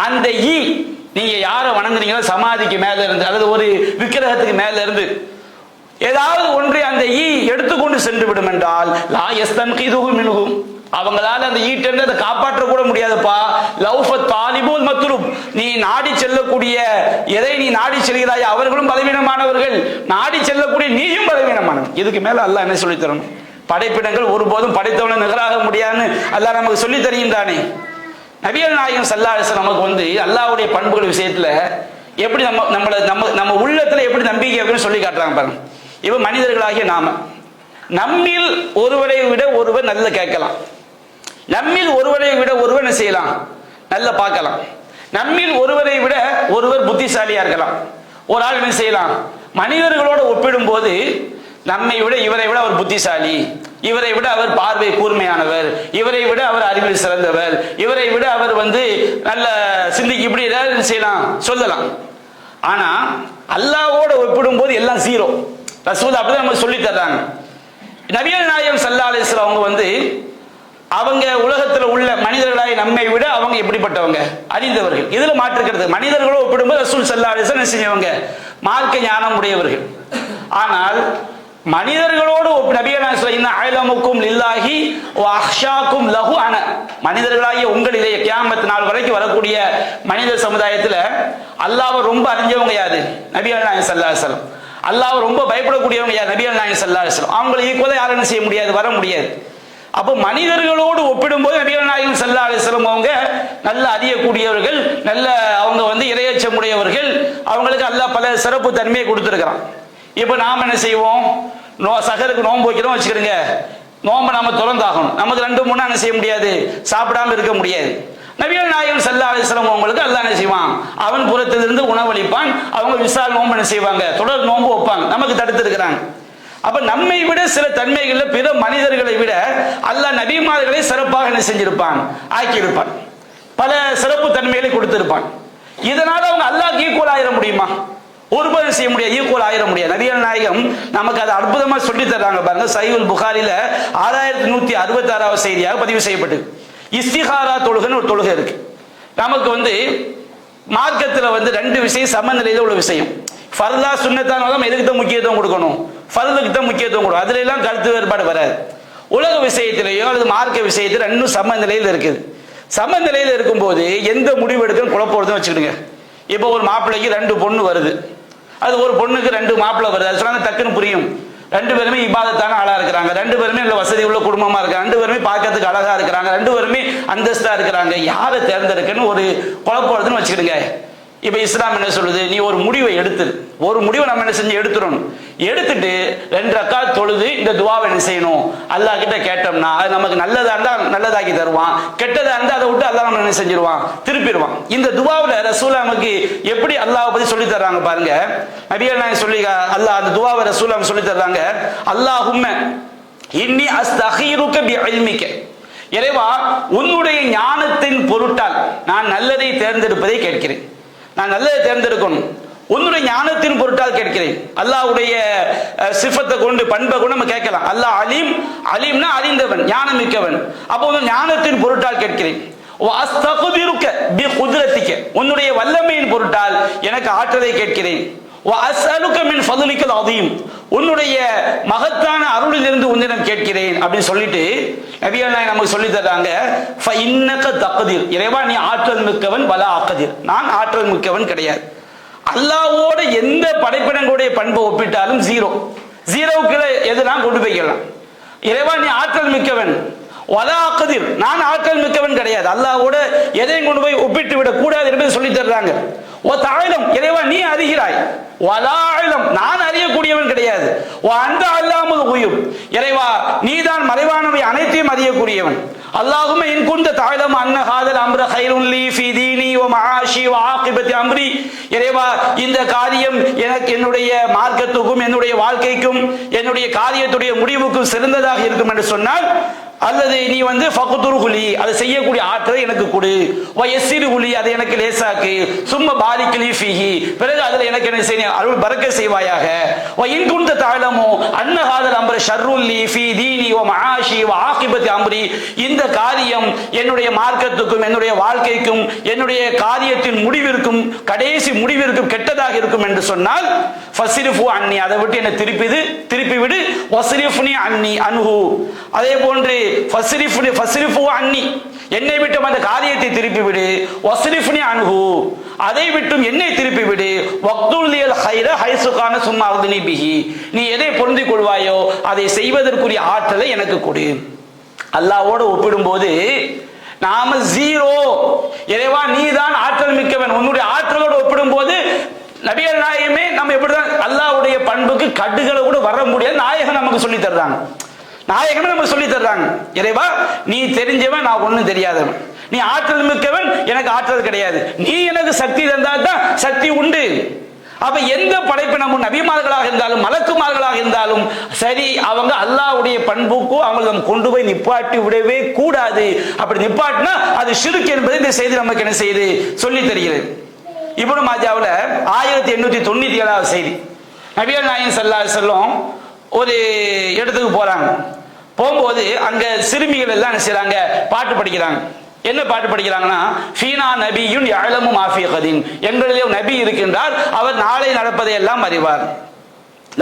அந்த ஈ, நீங்க யாரை வணங்குறீங்களோ சமாதிக்கு மேல இருந்து அல்லது ஒரு விக்கிரகத்துக்கு மேல இருந்து ஏதாவது ஒன்றை அந்த ஈ எடுத்துக்கொண்டு சென்று விடும் என்றால் லா யஸ்தன்கிதுஹு மின்ஹு, அவங்களால அந்த ஈட்டை அதை காப்பாற்ற கூட முடியாதுப்பா. லௌஃபத் தாலிபுல் மத்லூப், நீ நாடி செல்லக்கூடிய எதை நீ நாடி செல்கிறாய் அவர்களும் பலவீனமானவர்கள், நாடி செல்லக்கூடிய நீயும் பலவீனமானவன். இதுக்கு மேல அல்லாஹ் என்ன சொல்லி தரணும்? படைப்பினங்கள் ஒருபோதும் படைத்தவனை நிகராக முடியாதுன்னு அல்லாஹ் நமக்கு சொல்லி தருகின்றானே. நபிகள் நாயகம் ஸல்லல்லாஹு அலைஹி வஸல்லம் நமக்கு அல்லாஹ்வுடைய பண்புகள் விஷயத்துல எப்படி நம்ம உள்ளத்துல எப்படி நம்பிக்கை அப்படின்னு சொல்லி காட்டுறாங்க பாருங்க. இப்ப மனிதர்களாகிய நம்மில் ஒருவரை விட ஒருவர் நல்ல கேட்கலாம், நம்மில் ஒருவரை விட ஒருவர் என்ன செய்யலாம், நல்ல பார்க்கலாம், நம்மில் ஒருவரை விட ஒருவர் புத்திசாலியா இருக்கலாம். ஒரு ஆள் என்ன செய்யலாம், மனிதர்களோடு ஒப்பிடும் போது நம்மை விட இவரை விட அவர் புத்திசாலி, இவரை விட அவர் பார்வை கூர்மையானவர், இவரை விட அவர் அறிவில் சிறந்தவர், இவரை விட அவர் நல்ல சிந்திக்கு, இப்படி ஏதாவது செய்யலாம் சொல்லலாம். ஆனா அல்லாஹ்வோட ஒப்பிடும் போது எல்லாம் ஜீரோ. ரசூல் அப்படிதான் நம்ம சொல்லி தர்றாங்க. நபிகள் நாயகம் ஸல்லல்லாஹு அலைஹி வஸல்லம் அவங்க உலகத்துல உள்ள மனிதர்களாய் நம்மை விட அவங்க எப்படிப்பட்டவங்க, அறிந்தவர்கள். இதுல மாற்றுக்கிறது, மனிதர்களோடு ஒப்பிடும்போது ரசூல் ஸல்லல்லாஹு அலைஹி வஸல்லம் செஞ்சவங்க மார்க்க ஞானம் உடையவர்கள். ஆனால் மனிதர்களோடு நபிகள் நாயகம் அலமுக்கும் லில்லாஹி வ அஹ்ஷாக்கும் லஹு அன, மனிதர்களாகிய உங்களிலே கியாமத் நாள் வரைக்கும் வரக்கூடிய மனித சமுதாயத்துல அல்லாஹ்வை ரொம்ப அறிஞ்சவங்க யாரு? நபிகள் நாயகம் ஸல்லல்லாஹு அலைஹி வஸல்லம். அல்லாஹ்வை ரொம்ப பயப்படக்கூடியவங்க யார்? நபிகள் நாயகம் ஸல்லல்லாஹு அலைஹி வஸல்லம். அவங்களை ஈக்குவலா யாரும் என்ன செய்ய முடியாது, வர முடியாது. அப்போ மனிதர்களோடு ஒப்பிடும்போது நபிகள் நாயகம் ஸல்லல்லாஹு அலைஹி வஸல்லம் அவங்க நல்ல அறியக்கூடியவர்கள், நல்ல அவங்க இரையச்சமுடையவர்கள், அவங்களுக்கு அல்லாஹ் பல சிறப்பு தன்மையை கொடுத்திருக்கிறான். இப்ப நாம என்ன செய்வோம், சகருக்கு நோன்பு வைக்கிறோம் வச்சுக்கிறோங்க, நோன்பை நாம திறந்தாகணும். நமக்கு 2-3 நாள் என்ன செய்ய முடியாது, சாப்பிடாம இருக்க முடியாது. நபிகள் நாயகம் ஸல்லல்லாஹு அலைஹி வஸல்லம் அவங்களுக்கு அல்லாஹ் என்ன செய்வான், அவன் புறத்திலிருந்து உணவளிப்பான். அவங்க விசால் நோன்பு என்ன செய்வாங்க, தொடர் நோன்பு வைப்பாங்க, நமக்கு தடுத்து இருக்கிறாங்க. அப்ப நம்மை விட சில தன்மைகள்ல பிற மனிதர்களை விட அல்லாஹ் நபிமார்களை சிறப்பாக என்ன செஞ்சிருப்பான், ஆக்கியிருப்பான். பல சிறப்பு தன்மைகளை கொடுத்திருப்பான். இதனால அவங்க அல்லாஹ்க்கு ஈக்குவல் ஆயிட முடியுமா? ஒருபோதும் செய்ய முடியாது, ஈக்குவல் ஆயிட முடியாது. நபிகள் நாயகம் நமக்கு அதை அற்புதமா சொல்லி தர்றாங்க பாருங்க. சஹீஹுல் புகாரில 6166வது செய்தியாக பதிவு செய்யப்பட்டு, இஸ்திகாரா தொழுகைன்னு ஒரு தொழுகை இருக்கு. நமக்கு மார்க்கத்துல 2 விஷயம் சமநிலையில உள்ள விஷயம். ஃபர்தா சுன்னத்தானாலும் எதுக்கு தான் முக்கியத்துவம் கொடுக்கணும், ஃபர்துக்கு தான் முக்கியத்துவம் கொடுக்கணும். அதுல எல்லாம் கருத்து வேறுபாடு வராது. உலக விஷயத்திலேயோ அல்லது மார்க்க விஷயத்தில் 2 சமநிலையில் இருக்குது. சமநிலையில் இருக்கும்போது எந்த முடிவு எடுக்கணும் குழப்பம் வருதுன்னு வச்சுக்கிடுங்க. இப்போ ஒரு மாப்பிள்ளைக்கு 2 பொண்ணு வருது, அது ஒரு பொண்ணுக்கு 2 மாப்பிள்ளை வருது, அது சொன்னா டக்குன்னு புரியும். 2 பேருமே இபாதத்தான ஆளா இருக்கிறாங்க, 2 பேருமே நல்ல வசதி உள்ள குடும்பமா இருக்காங்க, 2 பேருமே பார்க்கறதுக்கு அழகா இருக்கிறாங்க, 2 பேருமே அந்தஸ்தா இருக்கிறாங்க. யாரை தேர்ந்தெடுக்கன்னு ஒரு குழப்பம் வருதுன்னு வச்சுக்கிடுங்க. இப்ப இஸ்லாம் என்ன சொல்லுது, நீ ஒரு முடிவை எடுத்துரு. ஒரு முடிவை நம்ம என்ன செஞ்சு எடுத்துடணும். எடுத்துட்டு 2 ரக்காத் தொழுது இந்த துவாவை என்ன செய்யணும், அல்லாஹ் கிட்ட கேட்டோம்னா அது நமக்கு நல்லதா இருந்தா நல்லதாக்கி தருவான், கெட்டதா இருந்தா அதை விட்டு அல்லாஹ் நம்ம என்ன செஞ்சிருவான், திருப்பிடுவான். இந்த துவாவுல ரசூல் நமக்கு எப்படி அல்லாஹ் பத்தி சொல்லி தர்றாங்க பாருங்க. நபிகள் நாயகம் சொல்லி அல்லாஹ் அந்த துவாவை ரசூல் நமக்கு சொல்லி தர்றாங்க. அல்லாஹும்ம இன்னி அஸ்தகீருக பிஇல்மிக, இறைவா உன்னுடைய ஞானத்தின் பொருட்டால் நான் நல்லதை தேர்ந்தெடுப்பதை கேட்கிறேன். நான் நல்லதை தேர்ந்தெடுக்கணும், உன்னுடைய ஞானத்தின் பொருட்டால் கேட்கிறேன். அல்லாஹ்வுடைய சிஃபத்தை கொண்டு பண்பை கொண்டு நம்ம கேட்கலாம். அல்லாஹ் அலீம், அலீம்னா அறிந்தவன், ஞானம் மிக்கவன். அப்போ ஞானத்தின் பொருட்டால் கேட்கிறேன். அஸ்தக்திருக பிகுத்ரத்திக, உன்னுடைய வல்லமையின் பொருட்டால் எனக்கு ஆற்றலை கேட்கிறேன். அஸ்அலுக மின் ஃபضலிகல் அதீம், உன்னுடைய மகத்தான அருளிலிருந்து உன்னிடம் கேட்கிறேன் அப்படின்னு சொல்லிட்டு நபிகள் நாயகம் நமக்கு சொல்லி தர்றாங்க. ஃபஇன்னக தக்தீர், இறைவா நீ ஆற்றல் மிக்கவன், வலா அக்தீர், நான் ஆற்றல் மிக்கவன் கிடையாது. அல்லாஹ்வோட எந்த படைப்பினங்களுடைய பண்பை ஒப்பிட்டாலும் 0, 0க்கு எதுனா கொண்டு போய்க்கலாம். இறைவா நீ ஆற்றல் மிக்கவன், வலா அக்தீர், நான் ஆற்றல் மிக்கவன் கிடையாது. அல்லாஹ்வோட எதையும் கொண்டு போய் ஒப்பிட்டு விட கூடாது என்று சொல்லி தர்றாங்க. ஓ தாயிலம், இறைவா நீ அறிகிறாய், வலாயிலம், நான் அறியக்கூடியவன் கிடையாது. ஓ அந்த அல்லாமல் உயும், இறைவா நீதான் மறைவானவை அனைத்தையும் அறியக்கூடியவன். அல்லாஹும்ம இன் குன்த தஅலமு அன்ன ஹாதல் அம்ர கைருன் லீ ஃபீ தீனி வ மஆஷி வ ஆகிபத்தி அம்ரி, இறைவா இந்த காரியம் எனக்கு என்னுடைய மார்க்கத்துக்கும் என்னுடைய வாழ்க்கைக்கும் என்னுடைய காரியத்துடைய முடிவுக்கும் சிறந்ததாக இருக்கும் என்று சொன்னால், அல்லது நீ ஃபக்துர்ஹுலி, அதை செய்யக்கூடிய ஆற்றலை எனக்கு கொடு, வ யஸ்ஸிர்ஹுலி, அதை எனக்கு லேசாக்கு, சும்ம பாரிக் லீ ஃபீஹி, பிறகு அதில் எனக்கு என்ன செய்ய அருள் பரக்கத் செய்வாயாக. வ இன் குன்த தஅலமு அன்ன ஹாதல் அம்ர ஷர்ருன் லீ ஃபீ தீனி வ மஆஷி வ ஆகிபத்தி அம்ரி, இந்த காரியம் என்னுடைய மார்க்கத்துக்கும் என்னுடைய வாழ்க்கைக்கும் என்னுடைய காரியத்தின் முடிவிற்கும் கடைசி முடிவிற்கும் கெட்டதாக இருக்கும் என்று சொன்னால், ஃபஸ்ரிஃபு அன்னி, அதை விட்டு என்னை திருப்பி விடு, வஸ்ரிஃப்னி அன்னி அன்ஹு, அதே போன்று ஃபஸ்ரிஃபு அன்னி, என்னை விட்டும் அந்த காரியத்தை திருப்பி விடு, வஸ்ரிஃப்னி அன்ஹு, அதை விட்டும் என்னை திருப்பி விடு, வக்துல்லியல் ஹைர ஹைசு கான சும்மா அர்தினி பிஹி, நீ எதை பொருந்திக் கொள்வாயோ அதை செய்வதற்குரிய ஆற்றலை எனக்கு கொடு. அல்லாஹ்வோடு ஒப்பிடும்போது நாம 0, இறைவா நீதான் ஆற்றல் மிக்கவன், உன்னுடைய ஆற்றலோடு ஒப்பிடும்போது நபிகள் நாயகமே நம்ம எப்படிதான் அல்லாஹ்வுடைய பண்புக்கு கடுகளை கூட வர முடியாது. நாயகம் நமக்கு சொல்லி தர்றாங்க, நாயகமே நமக்கு சொல்லி தர்றாங்க. இறைவா நீ தெரிஞ்சவன், நான் ஒண்ணும் தெரியாதவன், நீ ஆற்றல் மிக்கவன், எனக்கு ஆற்றல் கிடையாது, நீ எனக்கு சக்தி தந்தால் தான் சக்தி உண்டு. அப்ப எந்த படைப்பினமும் நபிமார்களாக இருந்தாலும் மலக்குமார்களாக இருந்தாலும் சரி, அவங்க அல்லாஹ்வுடைய பண்புக்கும் அவங்களை நம்ம கொண்டு போய் நிப்பாட்டி விடவே கூடாது. அப்படி நிப்பாட்டினா அது ஷிர்க் என்பதை இந்த செய்தி நமக்கு என்ன செய்து சொல்லி தருகிறது. இப்னு மாஜாவுல 1897வது செய்தி, நபிகள் நாயகம் ஸல்லல்லாஹு அலைஹி வஸல்லம் ஒரு இடத்துக்கு போறாங்க. போகும்போது அங்க சிறுமிகள் எல்லாம் என்ன செய்றாங்க, பாட்டு படிக்கிறாங்க. என்ன பாட்டு படிக்கிறாங்கன்னா, ஃபீனா நபியுன் யஅலமு மா ஃபீ கதீன், எங்களிலே நபி இருக்கின்றார், அவர் நாளை நடப்பதை எல்லாம் அறிவார்.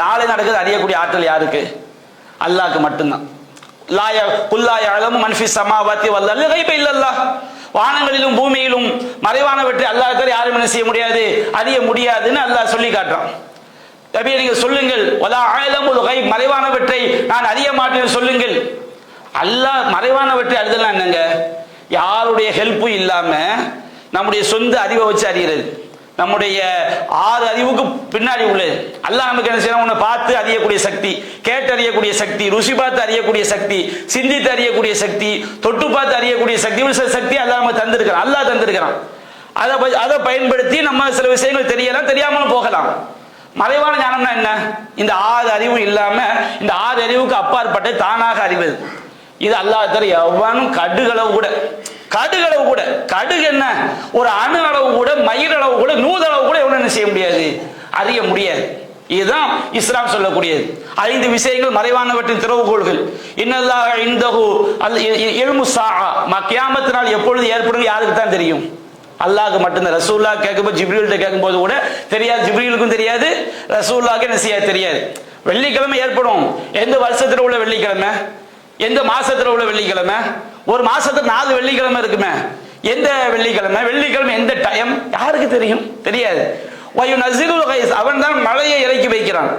நாளை நடக்கிறது அறியக்கூடிய ஆற்றல் யாருக்கு? அல்லாஹ்க்கு மட்டும்தான். குல்லா யஅலமு மன் ஃபீஸ் ஸமாவாத்தி வல் அர்தி கைப இல்லல்லாஹ், வானங்களிலும் பூமியிலும் மறைவானவற்றை அல்லாஹ் தவிர யாரும் என்ன செய்ய முடியாது, அறிய முடியாதுன்னு அல்லாஹ் சொல்லி காட்டுறான். நபியே நீங்க சொல்லுங்கள், வலா அலமுல் கைப், மறைவானவற்றை நான் அறிய மாட்டேன் சொல்லுங்கள். அல்லாஹ் மறைவானவற்றை அறிதலாம் என்னங்க, யாருடைய ஹெல்ப்பும் இல்லாம நம்முடைய சொந்த அறிவை வச்சு அறிகிறது. நம்முடைய 6 அறிவுக்கு பின்னாடி உள்ளது. அல்லாஹ் நமக்கு என்ன செய்யணும்? உன்னை பார்த்து அறியக்கூடிய சக்தி, கேட்டு அறியக்கூடிய சக்தி, ருசி பார்த்து அறியக்கூடிய சக்தி, சிந்தித்து அறியக்கூடிய சக்தி, தொட்டு பார்த்து அறியக்கூடிய சக்தி, சில சக்தி அல்லாஹ் நமக்கு தந்திருக்கிறான். அல்லாஹ் தந்திருக்கிறான். அதை பயன்படுத்தி நம்ம சில விஷயங்கள் தெரியலாம், தெரியாமலும் போகலாம். மறைவான ஞானம்னா என்ன? இந்த 6 அறிவு இல்லாம இந்த 6 அறிவுக்கு அப்பாற்பட்ட தானாக அறிவது. இது அல்லாஹ் தர எவனும் கடுகளவு கூட கடுகு என்ன, ஒரு அணு அளவு கூட, மயிர் அளவு கூட, நூதளவு கூட எவனும் என்ன செய்ய முடியாது, அறிய முடியாது. இதுதான் இஸ்லாம் சொல்லக்கூடியது. 5 விஷயங்கள் மறைவானவற்றின் திறவுகோள்கள். இன்னல்லாஹ இன்தஹு இல்மு ஸாஅ, கியாமத் நாள் எப்பொழுது ஏற்படும் யாருக்கு தான் தெரியும்? அல்லாஹ்க்கு மட்டும்தான். ரசூலுல்லாஹ் கேட்கும்போது ஜிப்ரீல்கிட்ட கேட்கும்போது கூட தெரியாது, ஜிப்ரீலுக்கும் தெரியாது, ரசூலுல்லாஹ்க்கு என்ன செய்ய தெரியாது. வெள்ளிக்கிழமை ஏற்படும். எந்த வருஷத்துல உள்ள வெள்ளிக்கிழமை, எந்த மாசத்துல உள்ள வெள்ளிக்கிழமை, ஒரு மாசத்துக்கு 4 வெள்ளிக்கிழமை இருக்குமே, எந்த வெள்ளிக்கிழமை, வெள்ளிக்கிழமை எந்த டைம் யாருக்கு தெரியும்? தெரியாது. அவன் தான் மழையை இறக்கி வைக்கிறான்.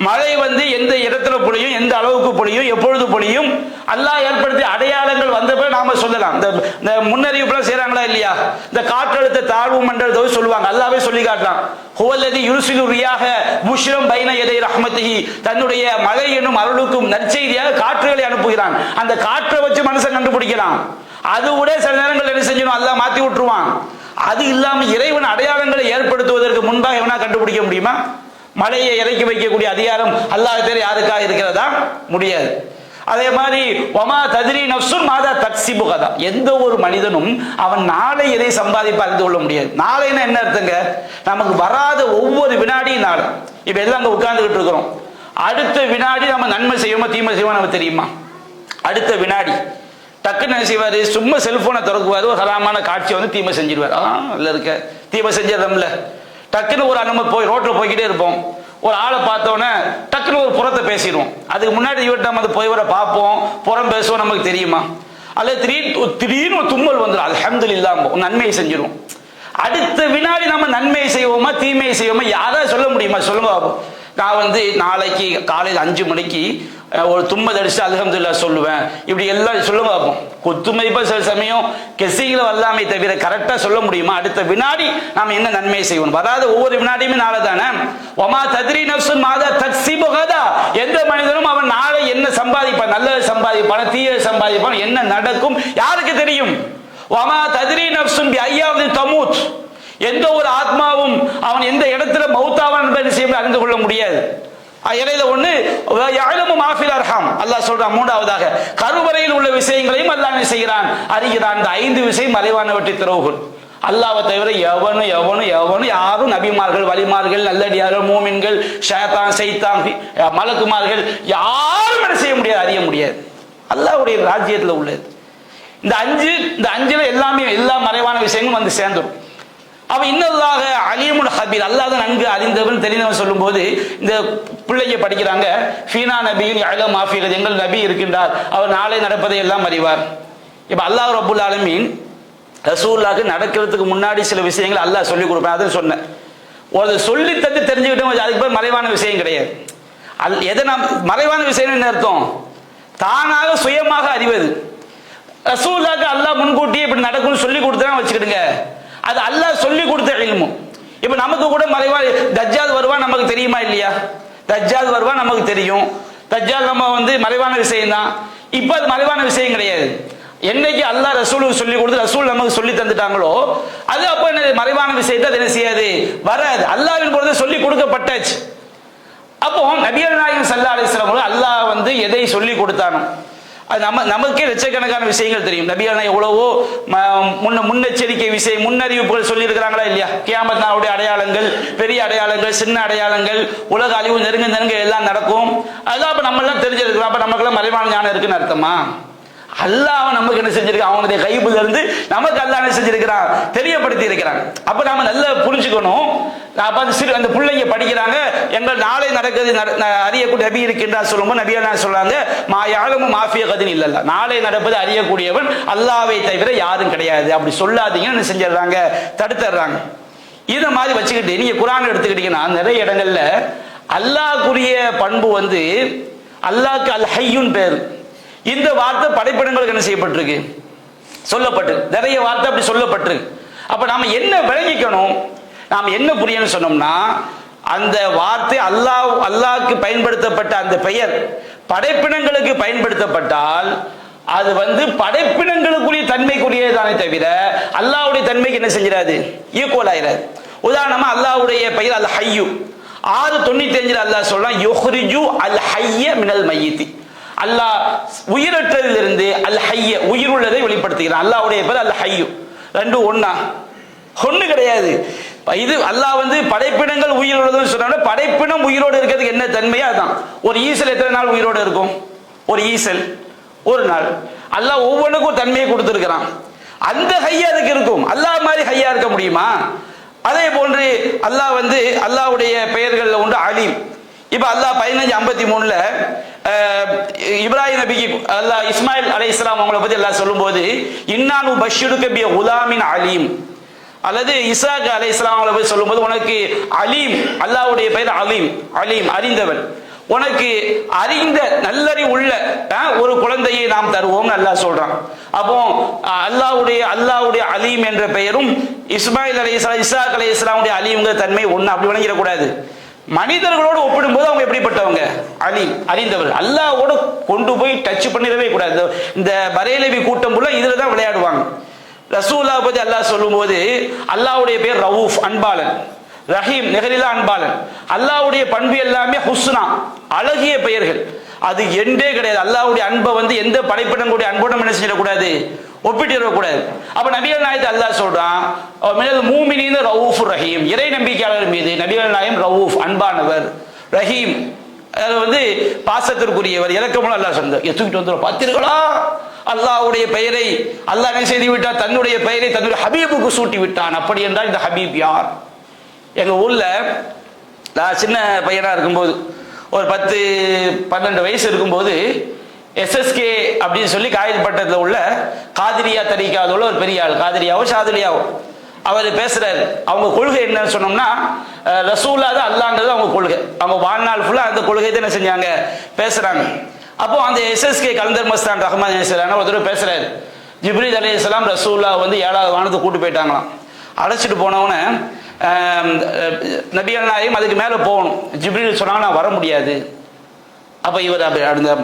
மழை எந்த இடத்துல பொழியும், எந்த அளவுக்கு பொழியும், எப்பொழுது பொழியும், அல்லாஹ் ஏற்படுத்திய அடையாளங்கள் வந்தப்ப நாம சொல்லலாம். இந்த முன்னறிவிப்புலாம் செய்யறாங்களா இல்லையா? இந்த காற்றழுத்த தாழ்வு மண்டலத்தை சொல்லுவாங்க, அல்லாஹ்வே சொல்லி காட்டலாம். ஹுவல்லதி யுர்சிலு ரியாஹ புஷ்ரம் பைன யதை ரஹ்மத்திஹி, தன்னுடைய மழை என்னும் அருளுக்கும் நற்செய்தியாக காற்றுகளை அனுப்புகிறான். அந்த காற்றை வச்சு மனுஷன் கண்டுபிடிக்கலாம். அது கூட சில நேரங்கள் என்ன செஞ்சிடும், அல்லாஹ் மாத்தி விட்டுருவான். அது இல்லாம இறைவன் அடையாளங்களை ஏற்படுத்துவதற்கு முன்பாக எவனா கண்டுபிடிக்க முடியுமா? மழையை இறக்கி வைக்கக்கூடிய அதிகாரம் அல்லாஹ் தவிர யாருக்காக இருக்கிறதா? முடியாது. அதே மாதிரி வமா தத்ரி நஃப்சுன் மாதா தக்ஸிபு கதா, எந்த ஒரு மனிதனும் அவன் நாளை எதை சம்பாதிப்ப அறிந்து கொள்ள முடியாது. நாளைன்னா என்ன அர்த்தங்க? நமக்கு வராத ஒவ்வொரு வினாடியும் நாள். இப்ப எல்லாம் அங்க உட்கார்ந்துகிட்டு இருக்கிறோம். அடுத்த வினாடி நம்ம நன்மை செய்வோமா தீமை செய்வோமா நமக்கு தெரியுமா? அடுத்த வினாடி டக்குன்னு என்ன செய்வாரு? சும்மா செல்போனை திறக்குவாரு, ஒரு ஹராமான காட்சியை தீமை செஞ்சிருவார். இல்ல இருக்க தீமை செஞ்சிடறோம்ல. டக்குன்னு ஒரு நம்ம போய் ரோட்ல போய்கிட்டே இருப்போம், ஒரு ஆளை பார்த்தோன்னே டக்குன்னு ஒரு புறத்தை பேசிடுவோம். அதுக்கு முன்னாடி இவர்கிட்ட நம்ம போய் வர பார்ப்போம், புறம் பேசுவோம், நமக்கு தெரியுமா? அல்லது திடீர்னு ஒரு தும்மல் வந்துடும், அல்ஹம்துலில்லாஹ் நன்மையை செஞ்சிடும். அடுத்த வினாடி நம்ம நன்மையை செய்வோமா தீமையை செய்வோமா யாராவது சொல்ல முடியுமா? சொல்லுங்க. நான் நாளைக்கு காலையில் 5 மணிக்கு ஒரு தும்மல் அடிச்சு அல்ஹம்துலில்லாஹ் சொல்லுவேன், இப்படி எல்லாம் சொல்லுங்க பார்ப்போம். குத்துமைப்பா சில சமயம் கெசிகளை வல்லாமை தவிர கரெக்டா சொல்ல முடியுமா? அடுத்த வினாடி நாம என்ன நன்மையை செய்வோம்? வராது ஒவ்வொரு வினாடியுமே நாளை தானே. ஒமா தத்ரி நஃப்சுன் மாதா தக்ஸிபு கதா, எந்த மனிதனும் அவன் நாளை என்ன சம்பாதிப்பான், நல்லது சம்பாதிப்பான், தீய சம்பாதிப்பான், என்ன நடக்கும் யாருக்கு தெரியும்? ஒமா தத்ரி நஃப்சுன் பி ஐயாவது தமூத், எந்த ஒரு ஆத்மாவும் அவன் எந்த இடத்துல மௌத்தாவான் என்பதை அறிந்து கொள்ள முடியாது. இடையில ஒண்ணு அல்லாஹ் சொல்றான். 3வதாக கருவறையில் உள்ள விஷயங்களையும் அல்லாஹ் செய்கிறான், அறிகிறான். இந்த 5 விஷயம் மறைவானவற்றை திறவுகள். அல்லாஹ்வை தவிர எவனும் யாரும் நபிமார்கள், வலிமார்கள், நல்லடியார்கள், மூமின்கள், ஷைத்தான், சைத்தான், மலக்குமார்கள் யாரும் என்ன செய்ய முடியாது, அறிய முடியாது. அல்லாஹ்வுடைய ராஜ்யத்தில் உள்ளது. இந்த 5ல எல்லாமே எல்லா மறைவான விஷயங்களும் சேர்ந்துடும். அவன் இன்னல்லாக அலீமுல் ஹபீர், அல்லாஹ் தான் நன்கு அறிந்தவன் தெரிந்தவன் சொல்லும் போது இந்த பிள்ளைங்க படிக்கிறாங்க, ஃபீனா நபியின் யஅலமு மா ஃபீ கத், எங்கள் நபி இருக்கின்றார், அவர் நாளை நடப்பதை எல்லாம் அறிவார். இப்ப அல்லாஹ் ரப்புல் ஆலமீன் ரசூலுல்லாஹ்க்கு நடக்கிறதுக்கு முன்னாடி சில விஷயங்களை அல்லாஹ் சொல்லி கொடுப்பேன். அதை சொன்னேன். ஒரு சொல்லி தந்து தெரிஞ்சுக்கிட்டோம், அதுக்கு பேர் மறைவான விஷயம் கிடையாது. எதை நாம் மறைவான விஷயம் என்ன அர்த்தம்? தானாக சுயமாக அறிவது. ரசூலுல்லாஹ்க்கு அல்லாஹ் முன்கூட்டியே இப்படி நடக்கும்னு சொல்லி கொடுத்தா வச்சுக்கிடுங்க, அது அல்லாஹ் சொல்லி கொடுத்த இல்மு. இப்ப நமக்கு கூட மறைவான தஜ்ஜால் வருவான் நமக்கு தெரியுமா இல்லையா? தஜ்ஜால் வருவான் நமக்கு தெரியும். தஜ்ஜால் நம்ம மறைவான விஷயம் தான். இப்ப அது மறைவான விஷயம் கிடையாது. என்னைக்கு அல்லாஹ் ரசூலுக்கு சொல்லி கொடுத்து ரசூல் நமக்கு சொல்லி தந்துட்டாங்களோ அது அப்ப என்ன மறைவான விஷயத்தை அது என்ன செய்யாது, வராது. அல்லாஹ்வின் பொழுது சொல்லி கொடுக்கப்பட்டாச்சு. அப்போ நபிகள் நாயகம் ஸல்லல்லாஹு அலைஹி வஸல்லம் அல்லாஹ் எதை சொல்லி கொடுத்தானோ அது நமக்கே லட்சக்கணக்கான விஷயங்கள் தெரியும். நபிகள் எவ்வளவோ முன்னெச்சரிக்கை விஷயம், முன்னறிவிப்புகள் சொல்லி இருக்கிறாங்களா இல்லையா? கியாமத் நாளுடைய அடையாளங்கள், பெரிய அடையாளங்கள், சின்ன அடையாளங்கள், உலக அழிவு நெருங்க எல்லாம் நடக்கும். அதெல்லாம் அப்ப நம்ம எல்லாம் தெரிஞ்சிருக்கிறோம். அப்ப நமக்கெல்லாம் மறைவான ஞானம் இருக்குன்னு அர்த்தமா? அல்லாஹ் நமக்கு என்ன செஞ்சிருக்கான்? அவனுடைய கைப்புல இருந்து நமக்கு அல்லாஹ் என்ன செஞ்சிருக்கிறான்? தெரியப்படுத்தி இருக்கிறான். அப்ப நாம நல்லா புரிஞ்சுக்கணும். அந்த பிள்ளைங்க படிக்கிறாங்க, எங்கள் நாளை நடக்கிறது அறியக்கூடிய நபி இருக்கின்றார் சொல்லும்போது நபி என்ன சொல்றாங்க? மா யஅலமு மா ஃபீ கதின் இல்லல்லா, நாளை நடப்பது அறியக்கூடியவன் அல்லாஹ்வை தவிர யாரும் கிடையாது. அப்படி சொல்லாதீங்கன்னு என்ன செஞ்சிடறாங்க? தடுத்துறாங்க. இதை மாதிரி வச்சுக்கிட்டு நீங்க குர்ஆன் எடுத்துக்கிட்டீங்கன்னா நிறைய இடங்கள்ல அல்லாஹ்க்குரிய பண்பு அல்லாஹ்க்கு அல் ஹய்யுன் பேர். இந்த வார்த்தை படைப்பிடங்களுக்கு என்ன செய்யப்பட்டிருக்கு? சொல்லப்பட்டு நிறைய வார்த்தை அப்படி சொல்லப்பட்டிருக்கு. அப்ப நாம என்ன விளங்கிக்கணும்? நாம் என்ன புரியணும்னு சொன்னோம்னா, அந்த வார்த்தை அல்லாஹ்க்கு பயன்படுத்தப்பட்ட அந்த பெயர் படைப்பினங்களுக்கு பயன்படுத்தப்பட்டால் அது படைப்பினங்களுக்குரிய தன்மைக்குரியதானே தவிர அல்லாஹ்வுடைய தன்மைக்கு என்ன செஞ்சிடாது, ஈக்குவல் ஆயிராது. உதாரணமா அல்லாஹ்வுடைய பெயர் அல் ஹய்யு. 6:95 அல்லாஹ் சொல்றான், யுஹ்ரிஜு அல் ஹய்ய மினல் மய்யித். அல்லாஹ் உயிரற்றதிலிருந்து அல் ஹய்ய உயிருள்ளதை வெளிப்படுத்துகிறான். அல்லாஹ்வுடைய பெயர் அல் ஹய்யு. ரெண்டு ஒண்ணு கிடையாது. இது அல்லாஹ் படைப்பினங்கள் உயிரோடு சொன்னா, படைப்பினம் உயிரோடு இருக்கிறதுக்கு என்ன தன்மையா அதான். ஒரு ஈசல் எத்தனை நாள் உயிரோடு இருக்கும்? ஒரு ஈசல் ஒரு நாள். அல்லாஹ் ஒவ்வொன்றுக்கும் ஒரு தன்மையை கொடுத்திருக்கிறான். அந்த ஹையா அதுக்கு இருக்கும். அல்லாஹ் மாதிரி ஹையா இருக்க முடியுமா? அதே போன்று அல்லாஹ் அல்லாஹ்வுடைய பெயர்கள் ஒன்று அலீம். இப்ப அல்லாஹ் 15:53 இப்ராஹிம் நபிக்கு அல்லாஹ் இஸ்மாயில் அலைஹிஸ்ஸலாம் அவங்களை பத்தி அல்லாஹ் சொல்லும்போது, இன்னானு பஷ்ஷிருக பி குலாமின் அலீம், அல்லது இசாக் அலைஹிஸ்ஸலாம் அவங்களை பத்தி சொல்லும்போது, உனக்கு அலீம், அல்லாஹ்வுடைய பெயர் அலீம், அலீம் அறிந்தவன், உனக்கு அறிந்த நல்லறி உள்ள ஒரு குழந்தையை நாம் தருவோம் அல்லாஹ் சொல்றான். அப்போ அல்லாஹ்வுடைய அலீம் என்ற பெயரும் இஸ்மாயில் அலைஹிஸ்ஸலாம் இசாக் அலைஹிஸ்ஸலாமுடைய அலீம்ங்கிற தன்மை ஒண்ணு அப்படி விளங்கிடக்கூடாது. மனிதர்களோடு ஒப்பிடும்போது அவங்க எப்படிப்பட்டவங்க? அலீம், அறிந்தவர்கள். அல்லாஹ்வோட கொண்டு போய் டச் பண்ணிடவே கூடாது. இந்த பரேலவி கூட்டம் போல இதுல தான் விளையாடுவாங்க. ரசூலுல்லாஹ் பத்தி அல்லாஹ் சொல்லும்போது அல்லாஹ்வுடைய பேர் ரவூஃப், அன்பாளன், ரஹீம், நெகரிலா அன்பாளன். அல்லாஹ்வுடைய பண்பு எல்லாமே ஹுஸ்னா, அழகிய பெயர்கள். அது என்றே கிடையாது. அல்லாஹ்வுடைய அன்பை எந்த படைப்பினங்களுடைய அன்போடு என்ன செஞ்சிடக்கூடாது, ஒப்பிட்டிடக்கூடாது. அப்ப நபிகள் நாயகத்தை அல்லாஹ் சொல்றான், மினல் மூமினீன ரவூஃபுர் ரஹீம், இறை நம்பிக்கையாளர் மீது நபிகள் நாயகம் ரவூஃப், அன்பானவர், ரஹீம் பாசத்திற்குரியவர், இறக்கமுள்ள அல்லாஹ் சொன்னார். தூக்கிட்டு வந்துடும் பார்த்தீர்களா, அல்லாஹ்வுடைய பெயரை அல்லாஹ் என்ன செய்து விட்டார், தன்னுடைய பெயரை தன்னுடைய ஹபீபுக்கு சூட்டி விட்டான். அப்படி என்றால் இந்த ஹபீப் யார்? எங்க ஊர்ல நான் சின்ன பையனா இருக்கும்போது, ஒரு 10-12 வயசு இருக்கும்போது, எஸ்எஸ்கே அப்படின்னு சொல்லி காயல்பட்டத்தில் உள்ள காதிரியா தரிகாவில் உள்ள ஒரு பெரிய ஆள், காதிரியாவோ ஷாதிலியாவோ, அவர் பேசுறாரு. அவங்க கொள்கை என்னன்னு சொன்னோம்னா, ரசூலா தான் அல்லாஹ்ங்கிறது அவங்க கொள்கை. அவங்க வாழ்நாள் ஃபுல்லா அந்த கொள்கை தான் என்ன செஞ்சாங்க, பேசுறாங்க. அப்போ அந்த எஸ்எஸ்கே கலந்தர் மஸ்தான் ரஹ்மான் ஒருத்தர் பேசுறாரு, ஜிப்ரீல் அலைஹிஸ்ஸலாம் ரசூலா 7வது வானத்துக்கு கூட்டு போயிட்டாங்களாம். அழைச்சிட்டு போனவன நபிகள் நாயகம் அதுக்கு மேல போகணும். ஜிப்ரீல் சொன்னாங்க, நான் வர முடியாது. அப்ப இவர்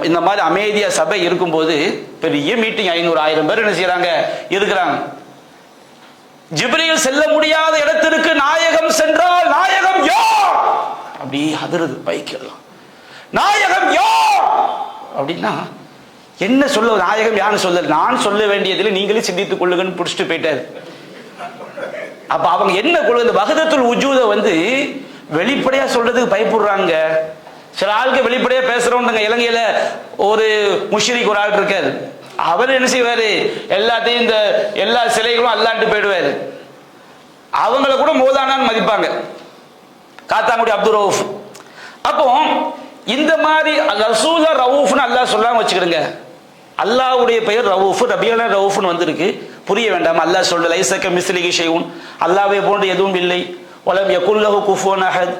இந்த மாதிரி அமைதியா சபை இருக்கும்போது பெரிய மீட்டிங், 500-1000 பேர் என்ன செய்யறாங்க, இருக்கிறாங்க. ஜிப்ரீல் செல்ல முடியாத இடத்திற்கு நாயகம் சென்றால் நாயகம் யார் அப்படி அதிரது பைக்கெல்லாம், நாயகம் யார் அப்படின்னா என்ன சொல்ல, நாயகம் யாருன்னு சொல்ல, நான் சொல்ல வேண்டியதில் நீங்களே சிந்தித்துக் கொள்ளுங்கன்னு பிடிச்சிட்டு போயிட்டாரு. அப்ப அவங்க என்ன கொள்கை, இந்த வஹதத்துல் வஜூத வெளிப்படையா சொல்றதுக்கு பயப்படுறாங்க. சில ஆளுக்கு வெளிப்படையா பேசுறவங்க, இலங்கையில ஒரு முஷ்ரிக் ஒரு ஆள் இருக்காரு, அவர் என்ன செய்வாரு, எல்லாத்தையும் இந்த எல்லா சிலைகளும் அல்லாண்டு போயிடுவாரு. அவங்கள கூட மோதானான்னு மதிப்பாங்க, காத்தாங்குடி அப்துல் ரவுஃப். அப்போ இந்த மாதிரி ரசூலா ரவூஃப்னு அல்லாஹ் சொல்லாம வச்சுக்கிடுங்க. அல்லாஹ்வுடைய பெயர் ரவூஃப், ரபியனா ரவூஃப்னு வந்திருக்கு. புரிய வேண்டாம். அல்லாஹ் சொல்ற லைஸக மிஸ்லிஹி ஷைஉன், அல்லாஹ்வை போன்று எதுவும் இல்லை. வலம் யகுல் லஹு குஃபுவன் அஹத்,